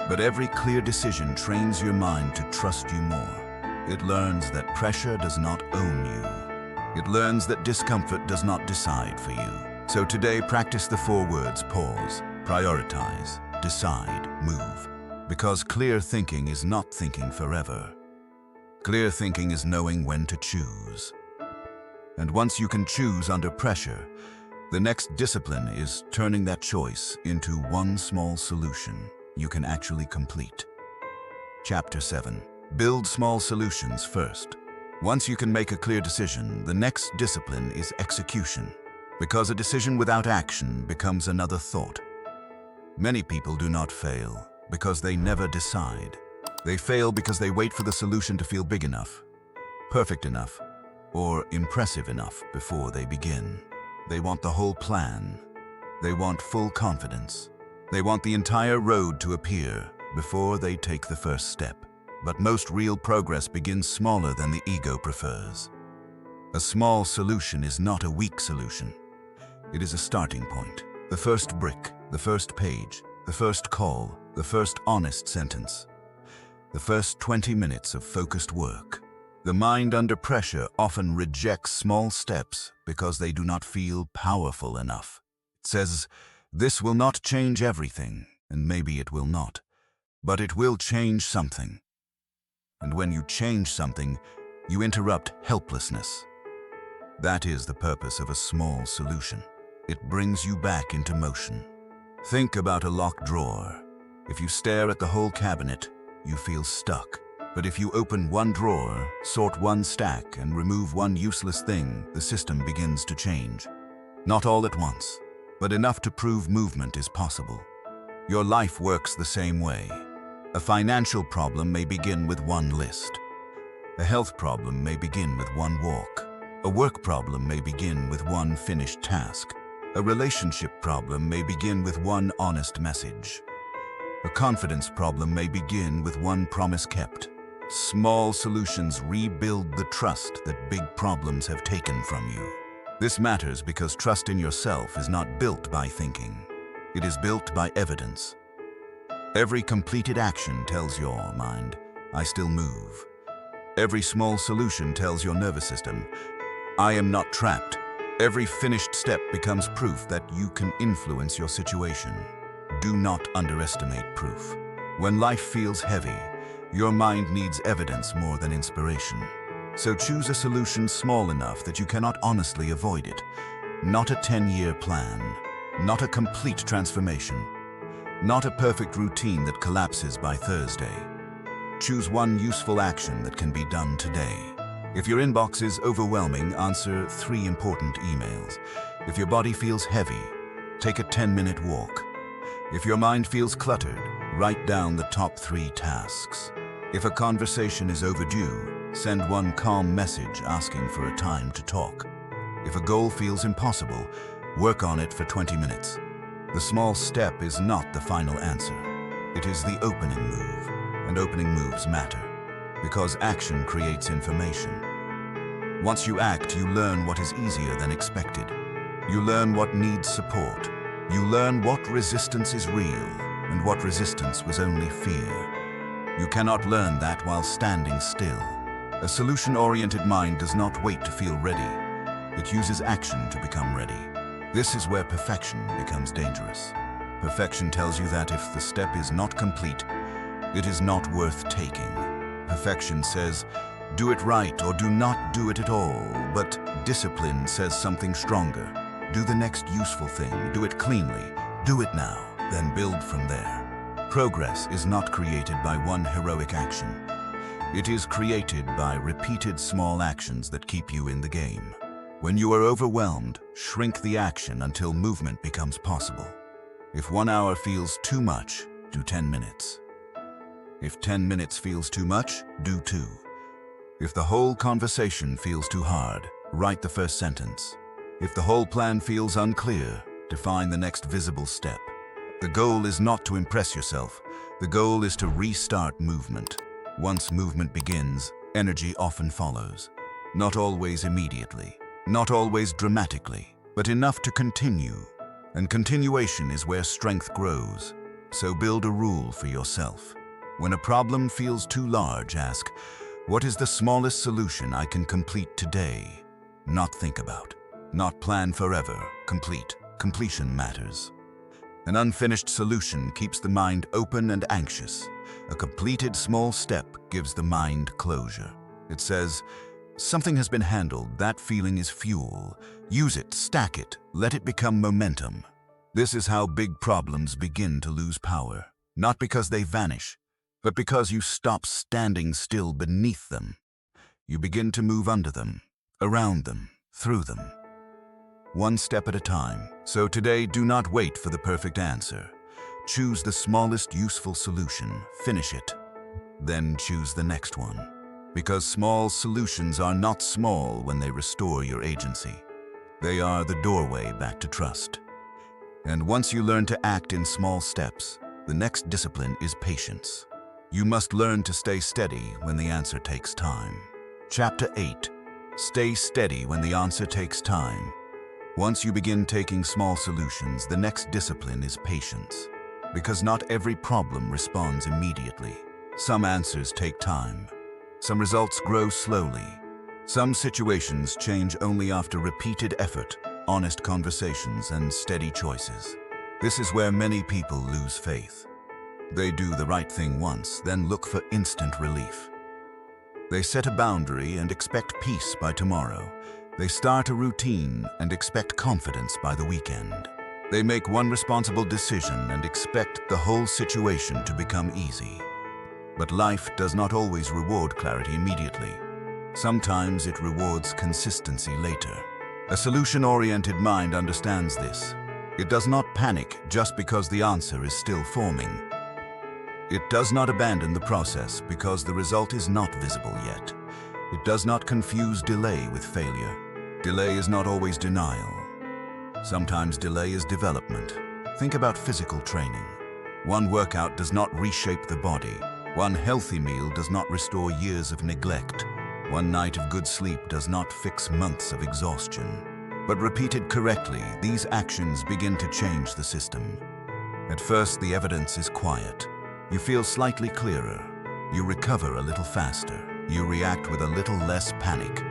But every clear decision trains your mind to trust you more. It learns that pressure does not own you. It learns that discomfort does not decide for you. So today, practice the 4 words: pause, prioritize, decide, move. Because clear thinking is not thinking forever. Clear thinking is knowing when to choose. And once you can choose under pressure, the next discipline is turning that choice into one small solution you can actually complete. Chapter 7. Build small solutions first. Once you can make a clear decision, the next discipline is execution. Because a decision without action becomes another thought. Many people do not fail because they never decide. They fail because they wait for the solution to feel big enough, perfect enough, or impressive enough before they begin. They want the whole plan. They want full confidence. They want the entire road to appear before they take the first step. But most real progress begins smaller than the ego prefers. A small solution is not a weak solution. It is a starting point. The first brick, the first page, the first call, the first honest sentence. The first 20 minutes of focused work. The mind under pressure often rejects small steps because they do not feel powerful enough. It says, this will not change everything, and maybe it will not, but it will change something. And when you change something, you interrupt helplessness. That is the purpose of a small solution. It brings you back into motion. Think about a locked drawer. If you stare at the whole cabinet, you feel stuck. But if you open one drawer, sort one stack, and remove one useless thing, the system begins to change. Not all at once, but enough to prove movement is possible. Your life works the same way. A financial problem may begin with one list. A health problem may begin with one walk. A work problem may begin with one finished task. A relationship problem may begin with one honest message. A confidence problem may begin with one promise kept. Small solutions rebuild the trust that big problems have taken from you. This matters because trust in yourself is not built by thinking. It is built by evidence. Every completed action tells your mind, I still move. Every small solution tells your nervous system, I am not trapped. Every finished step becomes proof that you can influence your situation. Do not underestimate proof. When life feels heavy, your mind needs evidence more than inspiration. So choose a solution small enough that you cannot honestly avoid it. Not a 10-year plan, not a complete transformation, not a perfect routine that collapses by Thursday. Choose one useful action that can be done today. If your inbox is overwhelming, answer 3 important emails. If your body feels heavy, take a 10-minute walk. If your mind feels cluttered, write down the top 3 tasks. If a conversation is overdue, send one calm message asking for a time to talk. If a goal feels impossible, work on it for 20 minutes. The small step is not the final answer. It is the opening move, and opening moves matter, because action creates information. Once you act, you learn what is easier than expected. You learn what needs support. You learn what resistance is real, and what resistance was only fear. You cannot learn that while standing still. A solution-oriented mind does not wait to feel ready. It uses action to become ready. This is where perfection becomes dangerous. Perfection tells you that if the step is not complete, it is not worth taking. Perfection says, do it right or do not do it at all. But discipline says something stronger. Do the next useful thing. Do it cleanly. Do it now. Then build from there. Progress is not created by one heroic action. It is created by repeated small actions that keep you in the game. When you are overwhelmed, shrink the action until movement becomes possible. If 1 hour feels too much, do 10 minutes. If 10 minutes feels too much, do 2. If the whole conversation feels too hard, write the first sentence. If the whole plan feels unclear, define the next visible step. The goal is not to impress yourself. The goal is to restart movement. Once movement begins, energy often follows. Not always immediately, not always dramatically, but enough to continue. And continuation is where strength grows. So build a rule for yourself. When a problem feels too large, ask, what is the smallest solution I can complete today? Not think about, not plan forever, complete. Completion matters. An unfinished solution keeps the mind open and anxious. A completed small step gives the mind closure. It says, something has been handled, that feeling is fuel. Use it, stack it, let it become momentum. This is how big problems begin to lose power. Not because they vanish, but because you stop standing still beneath them. You begin to move under them, around them, through them. one step at a time. So today, do not wait for the perfect answer. Choose the smallest useful solution, finish it, then choose the next one. Because small solutions are not small when they restore your agency. They are the doorway back to trust. And once you learn to act in small steps, the next discipline is patience. You must learn to stay steady when the answer takes time. Chapter 8. Stay steady when the answer takes time. Once you begin taking small solutions, the next discipline is patience. Because not every problem responds immediately. Some answers take time. Some results grow slowly. Some situations change only after repeated effort, honest conversations, and steady choices. This is where many people lose faith. They do the right thing once, then look for instant relief. They set a boundary and expect peace by tomorrow. They start a routine and expect confidence by the weekend. They make one responsible decision and expect the whole situation to become easy. But life does not always reward clarity immediately. Sometimes it rewards consistency later. A solution-oriented mind understands this. It does not panic just because the answer is still forming. It does not abandon the process because the result is not visible yet. It does not confuse delay with failure. Delay is not always denial. Sometimes delay is development. Think about physical training. One workout does not reshape the body. One healthy meal does not restore years of neglect. One night of good sleep does not fix months of exhaustion. But repeated correctly, these actions begin to change the system. At first, the evidence is quiet. You feel slightly clearer. You recover a little faster. You react with a little less panic.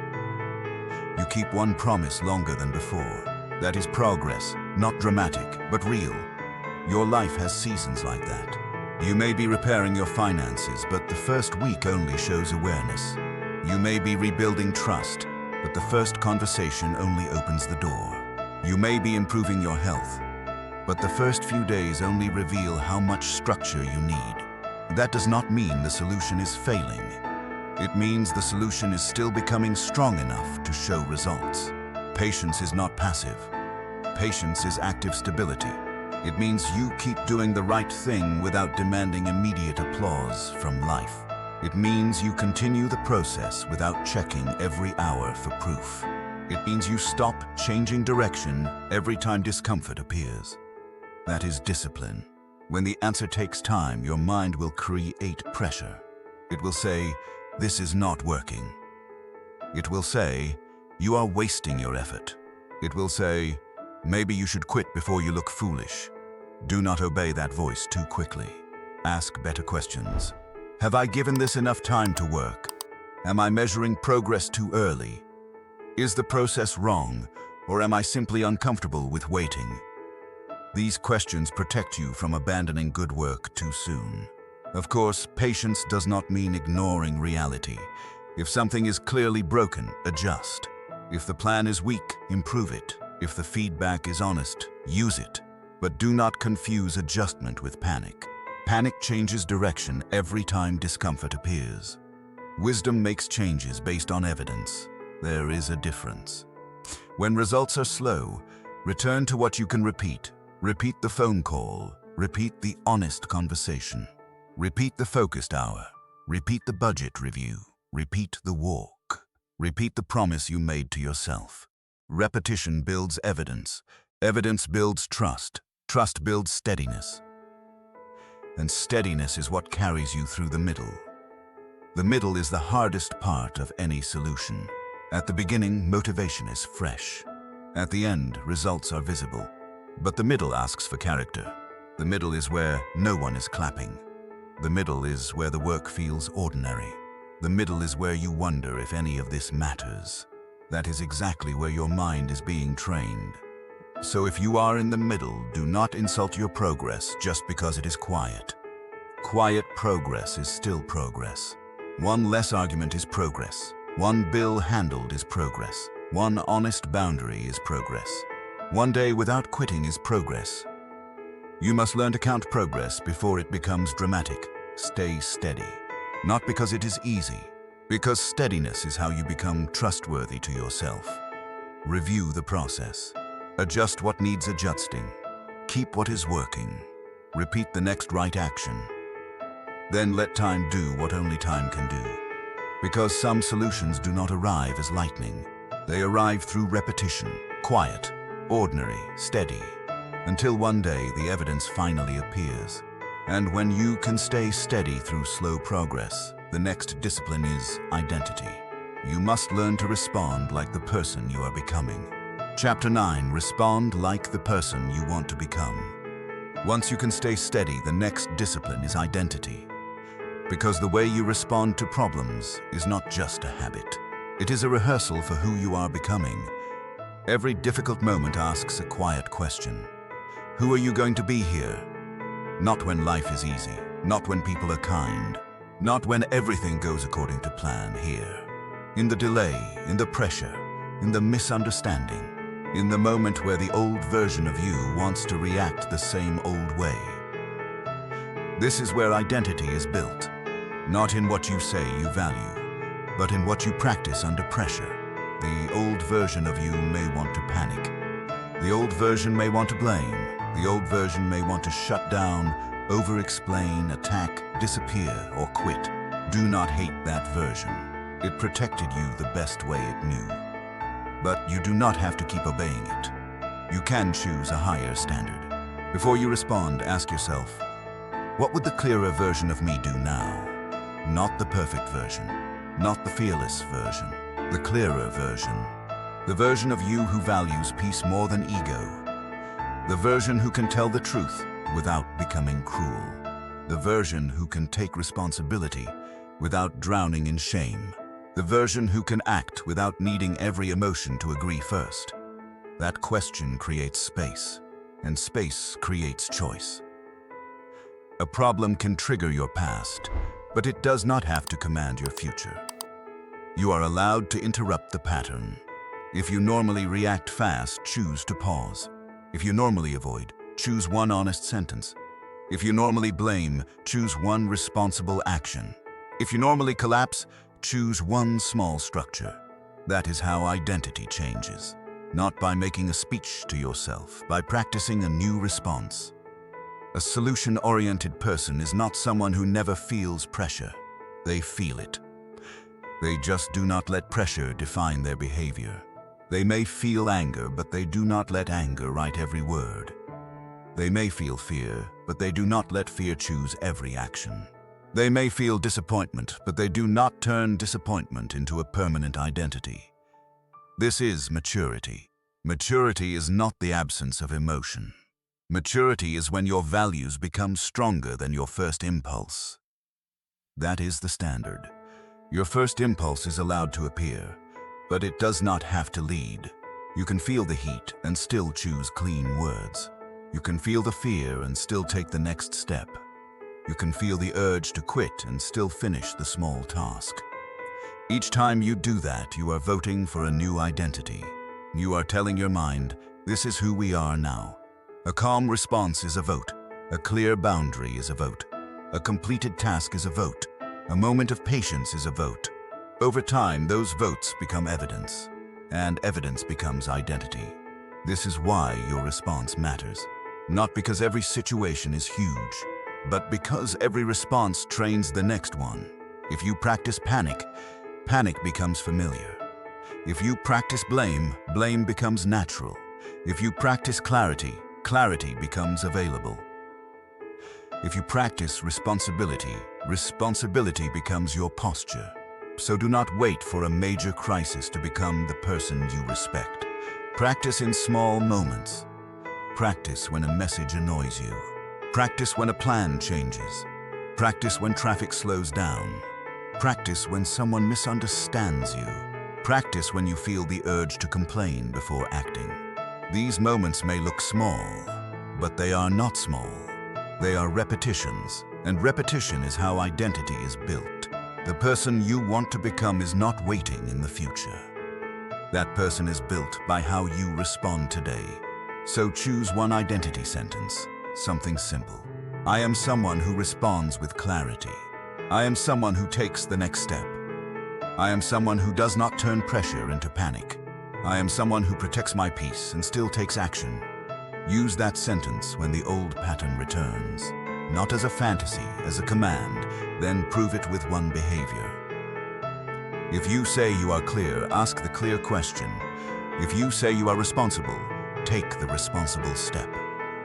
You keep one promise longer than before. That is progress, not dramatic, but real. Your life has seasons like that. You may be repairing your finances, but the first week only shows awareness. You may be rebuilding trust, but the first conversation only opens the door. You may be improving your health, but the first few days only reveal how much structure you need. That does not mean the solution is failing. It means the solution is still becoming strong enough to show results. Patience is not passive. Patience is active stability. It means you keep doing the right thing without demanding immediate applause from life. It means you continue the process without checking every hour for proof. It means you stop changing direction every time discomfort appears. That is discipline. When the answer takes time, your mind will create pressure. It will say, "This is not working." It will say, "You are wasting your effort." It will say, "Maybe you should quit before you look foolish." Do not obey that voice too quickly. Ask better questions. Have I given this enough time to work? Am I measuring progress too early? Is the process wrong, or am I simply uncomfortable with waiting? These questions protect you from abandoning good work too soon. Of course, patience does not mean ignoring reality. If something is clearly broken, adjust. If the plan is weak, improve it. If the feedback is honest, use it. But do not confuse adjustment with panic. Panic changes direction every time discomfort appears. Wisdom makes changes based on evidence. There is a difference. When results are slow, return to what you can repeat. Repeat the phone call. Repeat the honest conversation. Repeat the focused hour. Repeat the budget review. Repeat the walk. Repeat the promise you made to yourself. Repetition builds evidence. Evidence builds trust. Trust builds steadiness. And steadiness is what carries you through the middle. The middle is the hardest part of any solution. At the beginning, motivation is fresh. At the end, results are visible. But the middle asks for character. The middle is where no one is clapping. The middle is where the work feels ordinary. The middle is where you wonder if any of this matters. That is exactly where your mind is being trained. So if you are in the middle, do not insult your progress just because it is quiet. Quiet progress is still progress. One less argument is progress. One bill handled is progress. One honest boundary is progress. One day without quitting is progress. You must learn to count progress before it becomes dramatic. Stay steady. Not because it is easy, because steadiness is how you become trustworthy to yourself. Review the process. Adjust what needs adjusting. Keep what is working. Repeat the next right action. Then let time do what only time can do. Because some solutions do not arrive as lightning. They arrive through repetition, quiet, ordinary, steady, until one day the evidence finally appears. And when you can stay steady through slow progress, the next discipline is identity. You must learn to respond like the person you are becoming. Chapter 9. Respond like the person you want to become. Once you can stay steady, the next discipline is identity. Because the way you respond to problems is not just a habit. It is a rehearsal for who you are becoming. Every difficult moment asks a quiet question. Who are you going to be here? Not when life is easy, not when people are kind, not when everything goes according to plan. Here. In the delay, in the pressure, in the misunderstanding, in the moment where the old version of you wants to react the same old way. This is where identity is built, not in what you say you value, but in what you practice under pressure. The old version of you may want to panic. The old version may want to blame. The old version may want to shut down, over-explain, attack, disappear, or quit. Do not hate that version. It protected you the best way it knew. But you do not have to keep obeying it. You can choose a higher standard. Before you respond, ask yourself, what would the clearer version of me do now? Not the perfect version, not the fearless version, the clearer version. The version of you who values peace more than ego. The version who can tell the truth without becoming cruel. The version who can take responsibility without drowning in shame. The version who can act without needing every emotion to agree first. That question creates space, and space creates choice. A problem can trigger your past, but it does not have to command your future. You are allowed to interrupt the pattern. If you normally react fast, choose to pause. If you normally avoid, choose one honest sentence. If you normally blame, choose one responsible action. If you normally collapse, choose one small structure. That is how identity changes. Not by making a speech to yourself, by practicing a new response. A solution-oriented person is not someone who never feels pressure. They feel it. They just do not let pressure define their behavior. They may feel anger, but they do not let anger write every word. They may feel fear, but they do not let fear choose every action. They may feel disappointment, but they do not turn disappointment into a permanent identity. This is maturity. Maturity is not the absence of emotion. Maturity is when your values become stronger than your first impulse. That is the standard. Your first impulse is allowed to appear, but it does not have to lead. You can feel the heat and still choose clean words. You can feel the fear and still take the next step. You can feel the urge to quit and still finish the small task. Each time you do that, you are voting for a new identity. You are telling your mind, this is who we are now. A calm response is a vote. A clear boundary is a vote. A completed task is a vote. A moment of patience is a vote. Over time, those votes become evidence, and evidence becomes identity. This is why your response matters. Not because every situation is huge, but because every response trains the next one. If you practice panic, panic becomes familiar. If you practice blame, blame becomes natural. If you practice clarity, clarity becomes available. If you practice responsibility, responsibility becomes your posture. So do not wait for a major crisis to become the person you respect. Practice in small moments. Practice when a message annoys you. Practice when a plan changes. Practice when traffic slows down. Practice when someone misunderstands you. Practice when you feel the urge to complain before acting. These moments may look small, but they are not small. They are repetitions, and repetition is how identity is built. The person you want to become is not waiting in the future. That person is built by how you respond today. So choose one identity sentence, something simple. I am someone who responds with clarity. I am someone who takes the next step. I am someone who does not turn pressure into panic. I am someone who protects my peace and still takes action. Use that sentence when the old pattern returns. Not as a fantasy, as a command, then prove it with one behavior. If you say you are clear, ask the clear question. If you say you are responsible, take the responsible step.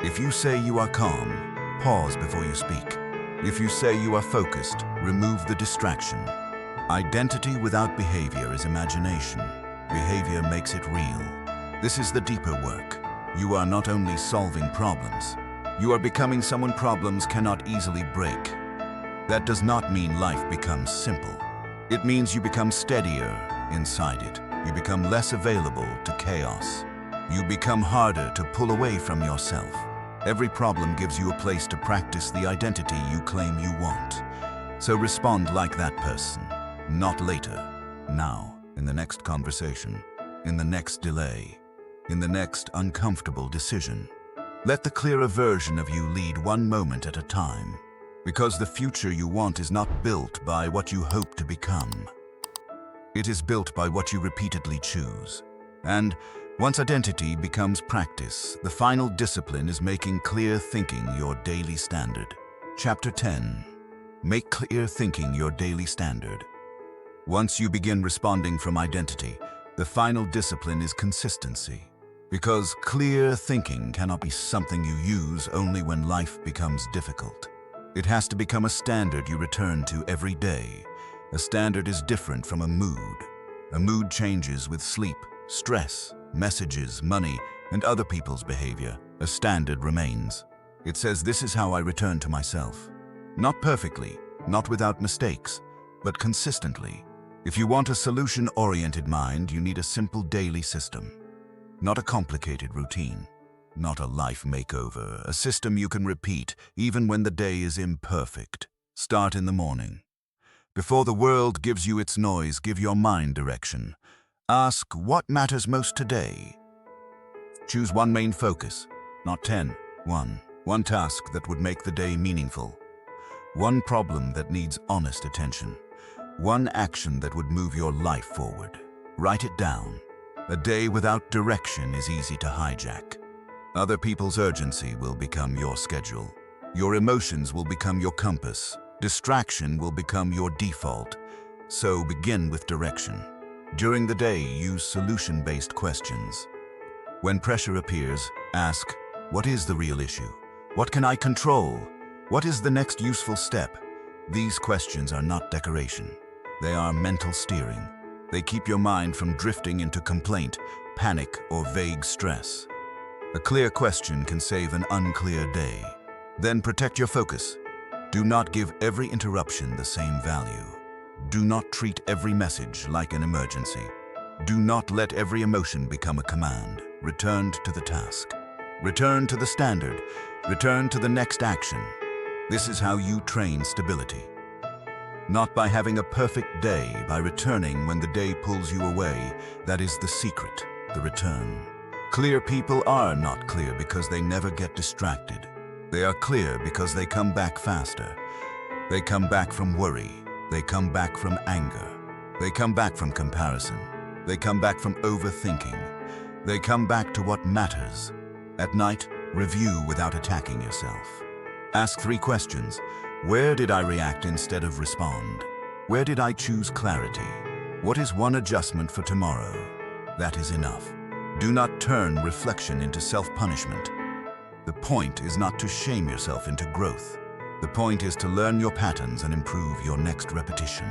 If you say you are calm, pause before you speak. If you say you are focused, remove the distraction. Identity without behavior is imagination. Behavior makes it real. This is the deeper work. You are not only solving problems, you are becoming someone problems cannot easily break. That does not mean life becomes simple. It means you become steadier inside it. You become less available to chaos. You become harder to pull away from yourself. Every problem gives you a place to practice the identity you claim you want. So respond like that person, not later, now, in the next conversation, in the next delay, in the next uncomfortable decision. Let the clearer version of you lead one moment at a time, because the future you want is not built by what you hope to become. It is built by what you repeatedly choose. And once identity becomes practice, the final discipline is making clear thinking your daily standard. Chapter 10. Make clear thinking your daily standard. Once you begin responding from identity, the final discipline is consistency. Because clear thinking cannot be something you use only when life becomes difficult. It has to become a standard you return to every day. A standard is different from a mood. A mood changes with sleep, stress, messages, money, and other people's behavior. A standard remains. It says, this is how I return to myself. Not perfectly, not without mistakes, but consistently. If you want a solution-oriented mind, you need a simple daily system. Not a complicated routine. Not a life makeover. A system you can repeat even when the day is imperfect. Start in the morning. Before the world gives you its noise, give your mind direction. Ask, what matters most today? Choose one main focus, not 10. One task that would make the day meaningful. One problem that needs honest attention. One action that would move your life forward. Write it down. A day without direction is easy to hijack. Other people's urgency will become your schedule. Your emotions will become your compass. Distraction will become your default. So begin with direction. During the day, use solution-based questions. When pressure appears, ask, what is the real issue? What can I control? What is the next useful step? These questions are not decoration. They are mental steering. They keep your mind from drifting into complaint, panic, or vague stress. A clear question can save an unclear day. Then protect your focus. Do not give every interruption the same value. Do not treat every message like an emergency. Do not let every emotion become a command. Return to the task. Return to the standard. Return to the next action. This is how you train stability. Not by having a perfect day, by returning when the day pulls you away. That is the secret, the return. Clear people are not clear because they never get distracted. They are clear because they come back faster. They come back from worry. They come back from anger. They come back from comparison. They come back from overthinking. They come back to what matters. At night, review without attacking yourself. Ask 3 questions. Where did I react instead of respond? Where did I choose clarity? What is one adjustment for tomorrow? That is enough. Do not turn reflection into self-punishment. The point is not to shame yourself into growth. The point is to learn your patterns and improve your next repetition.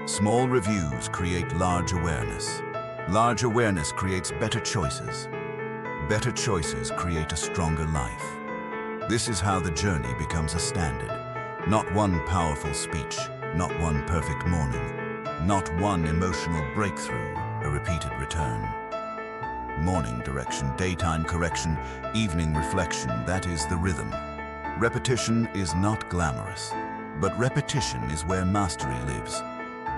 Small reviews create large awareness. Large awareness creates better choices. Better choices create a stronger life. This is how the journey becomes a standard. Not one powerful speech, not one perfect morning, not one emotional breakthrough, a repeated return. Morning direction, daytime correction, evening reflection, that is the rhythm. Repetition is not glamorous, but repetition is where mastery lives.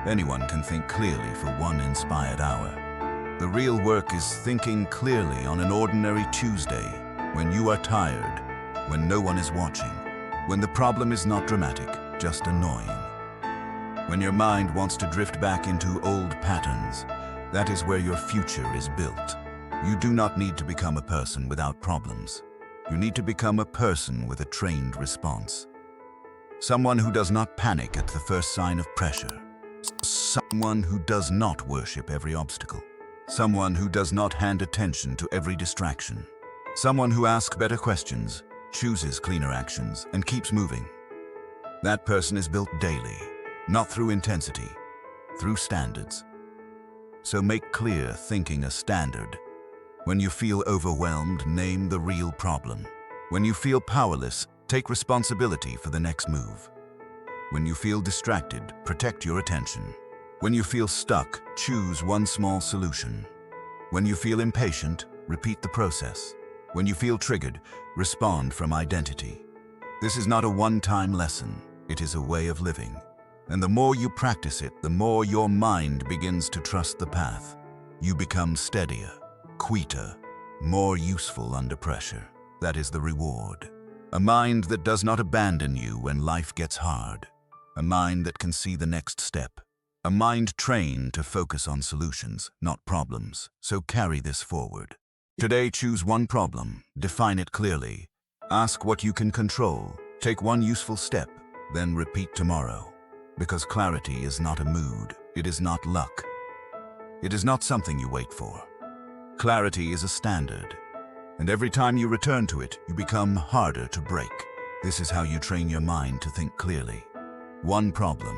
Anyone can think clearly for one inspired hour. The real work is thinking clearly on an ordinary Tuesday, when you are tired, when no one is watching, when the problem is not dramatic, just annoying. When your mind wants to drift back into old patterns, That is where your future is built. You do not need to become a person without problems. You need to become a person with a trained response. Someone who does not panic at the first sign of pressure. Someone who does not worship every obstacle. Someone who does not hand attention to every distraction. Someone who asks better questions, chooses cleaner actions, and keeps moving. That person is built daily, not through intensity, through standards. So make clear thinking a standard. When you feel overwhelmed, name the real problem. When you feel powerless, take responsibility for the next move. When you feel distracted, protect your attention. When you feel stuck, choose one small solution. When you feel impatient, repeat the process. When you feel triggered, respond from identity. This is not a one-time lesson. It is a way of living. And the more you practice it, the more your mind begins to trust the path. You become steadier, quieter, more useful under pressure. That is the reward. A mind that does not abandon you when life gets hard. A mind that can see the next step. A mind trained to focus on solutions, not problems. So carry this forward. Today, choose one problem, define it clearly. Ask what you can control. Take one useful step, then repeat tomorrow. Because clarity is not a mood. It is not luck. It is not something you wait for. Clarity is a standard. And every time you return to it, you become harder to break. This is how you train your mind to think clearly. One problem,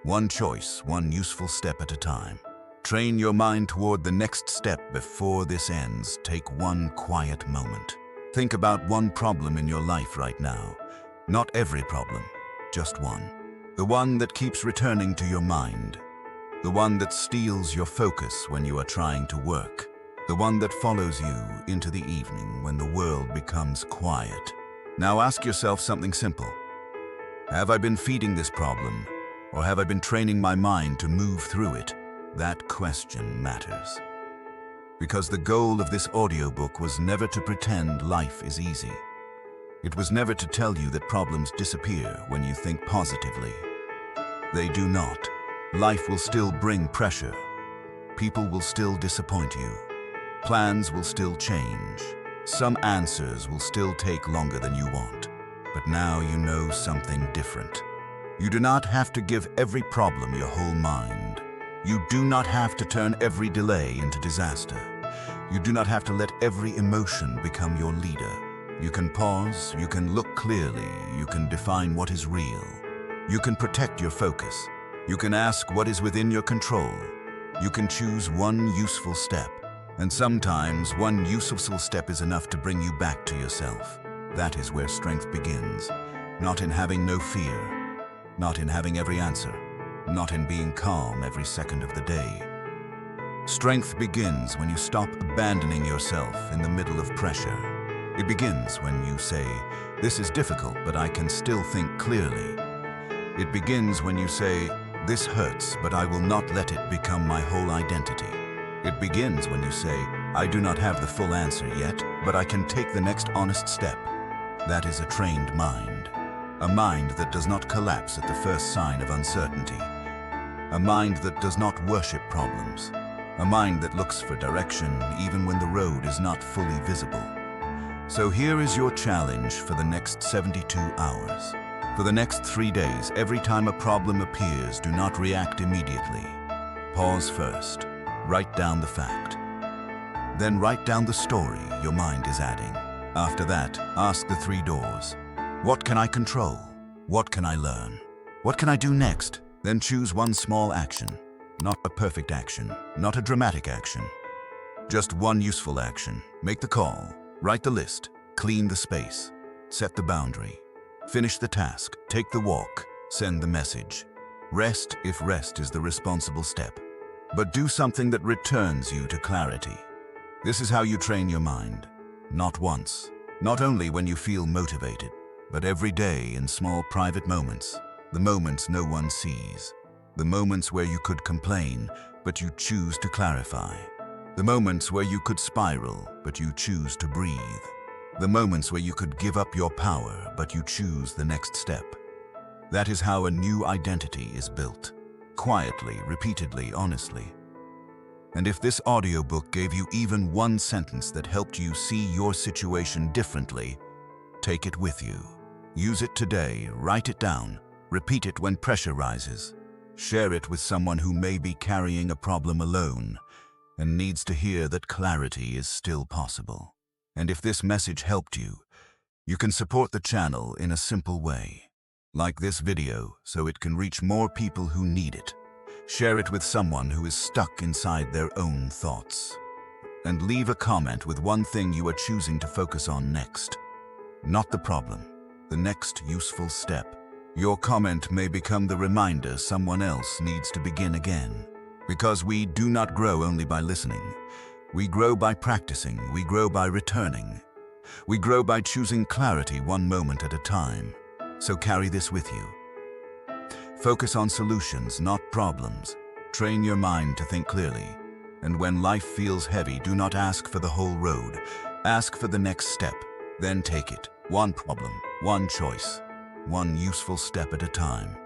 one choice, one useful step at a time. Train your mind toward the next step before this ends. Take one quiet moment. Think about one problem in your life right now. Not every problem, just one. The one that keeps returning to your mind. The one that steals your focus when you are trying to work. The one that follows you into the evening when the world becomes quiet. Now ask yourself something simple. Have I been feeding this problem, or have I been training my mind to move through it? That question matters. Because the goal of this audiobook was never to pretend life is easy. It was never to tell you that problems disappear when you think positively. They do not. Life will still bring pressure. People will still disappoint you. Plans will still change. Some answers will still take longer than you want. But now you know something different. You do not have to give every problem your whole mind. You do not have to turn every delay into disaster. You do not have to let every emotion become your leader. You can pause, you can look clearly, you can define what is real. You can protect your focus. You can ask what is within your control. You can choose one useful step. And sometimes one useful step is enough to bring you back to yourself. That is where strength begins. Not in having no fear. Not in having every answer. Not in being calm every second of the day. Strength begins when you stop abandoning yourself in the middle of pressure. It begins when you say, "This is difficult, but I can still think clearly." It begins when you say, "This hurts, but I will not let it become my whole identity." It begins when you say, "I do not have the full answer yet, but I can take the next honest step." That is a trained mind. A mind that does not collapse at the first sign of uncertainty. A mind that does not worship problems. A mind that looks for direction even when the road is not fully visible. So here is your challenge for the next 72 hours. For the next 3 days, every time a problem appears, do not react immediately. Pause first. Write down the fact. Then write down the story your mind is adding. After that, ask the 3 doors. What can I control? What can I learn? What can I do next? Then choose one small action. Not a perfect action, not a dramatic action. Just one useful action. Make the call. Write the list. Clean the space. Set the boundary. Finish the task. Take the walk. Send the message. Rest if rest is the responsible step. But do something that returns you to clarity. This is how you train your mind. Not once. Not only when you feel motivated, but every day in small private moments. The moments no one sees. The moments where you could complain, but you choose to clarify. The moments where you could spiral, but you choose to breathe. The moments where you could give up your power, but you choose the next step. That is how a new identity is built. Quietly, repeatedly, honestly. And if this audiobook gave you even one sentence that helped you see your situation differently, take it with you. Use it today, write it down, repeat it when pressure rises. Share it with someone who may be carrying a problem alone and needs to hear that clarity is still possible. And if this message helped you, you can support the channel in a simple way. Like this video so it can reach more people who need it. Share it with someone who is stuck inside their own thoughts. And leave a comment with one thing you are choosing to focus on next. Not the problem, the next useful step. Your comment may become the reminder someone else needs to begin again. Because we do not grow only by listening. We grow by practicing, we grow by returning. We grow by choosing clarity one moment at a time. So carry this with you. Focus on solutions, not problems. Train your mind to think clearly. And when life feels heavy, do not ask for the whole road. Ask for the next step, then take it. One problem, one choice, one useful step at a time.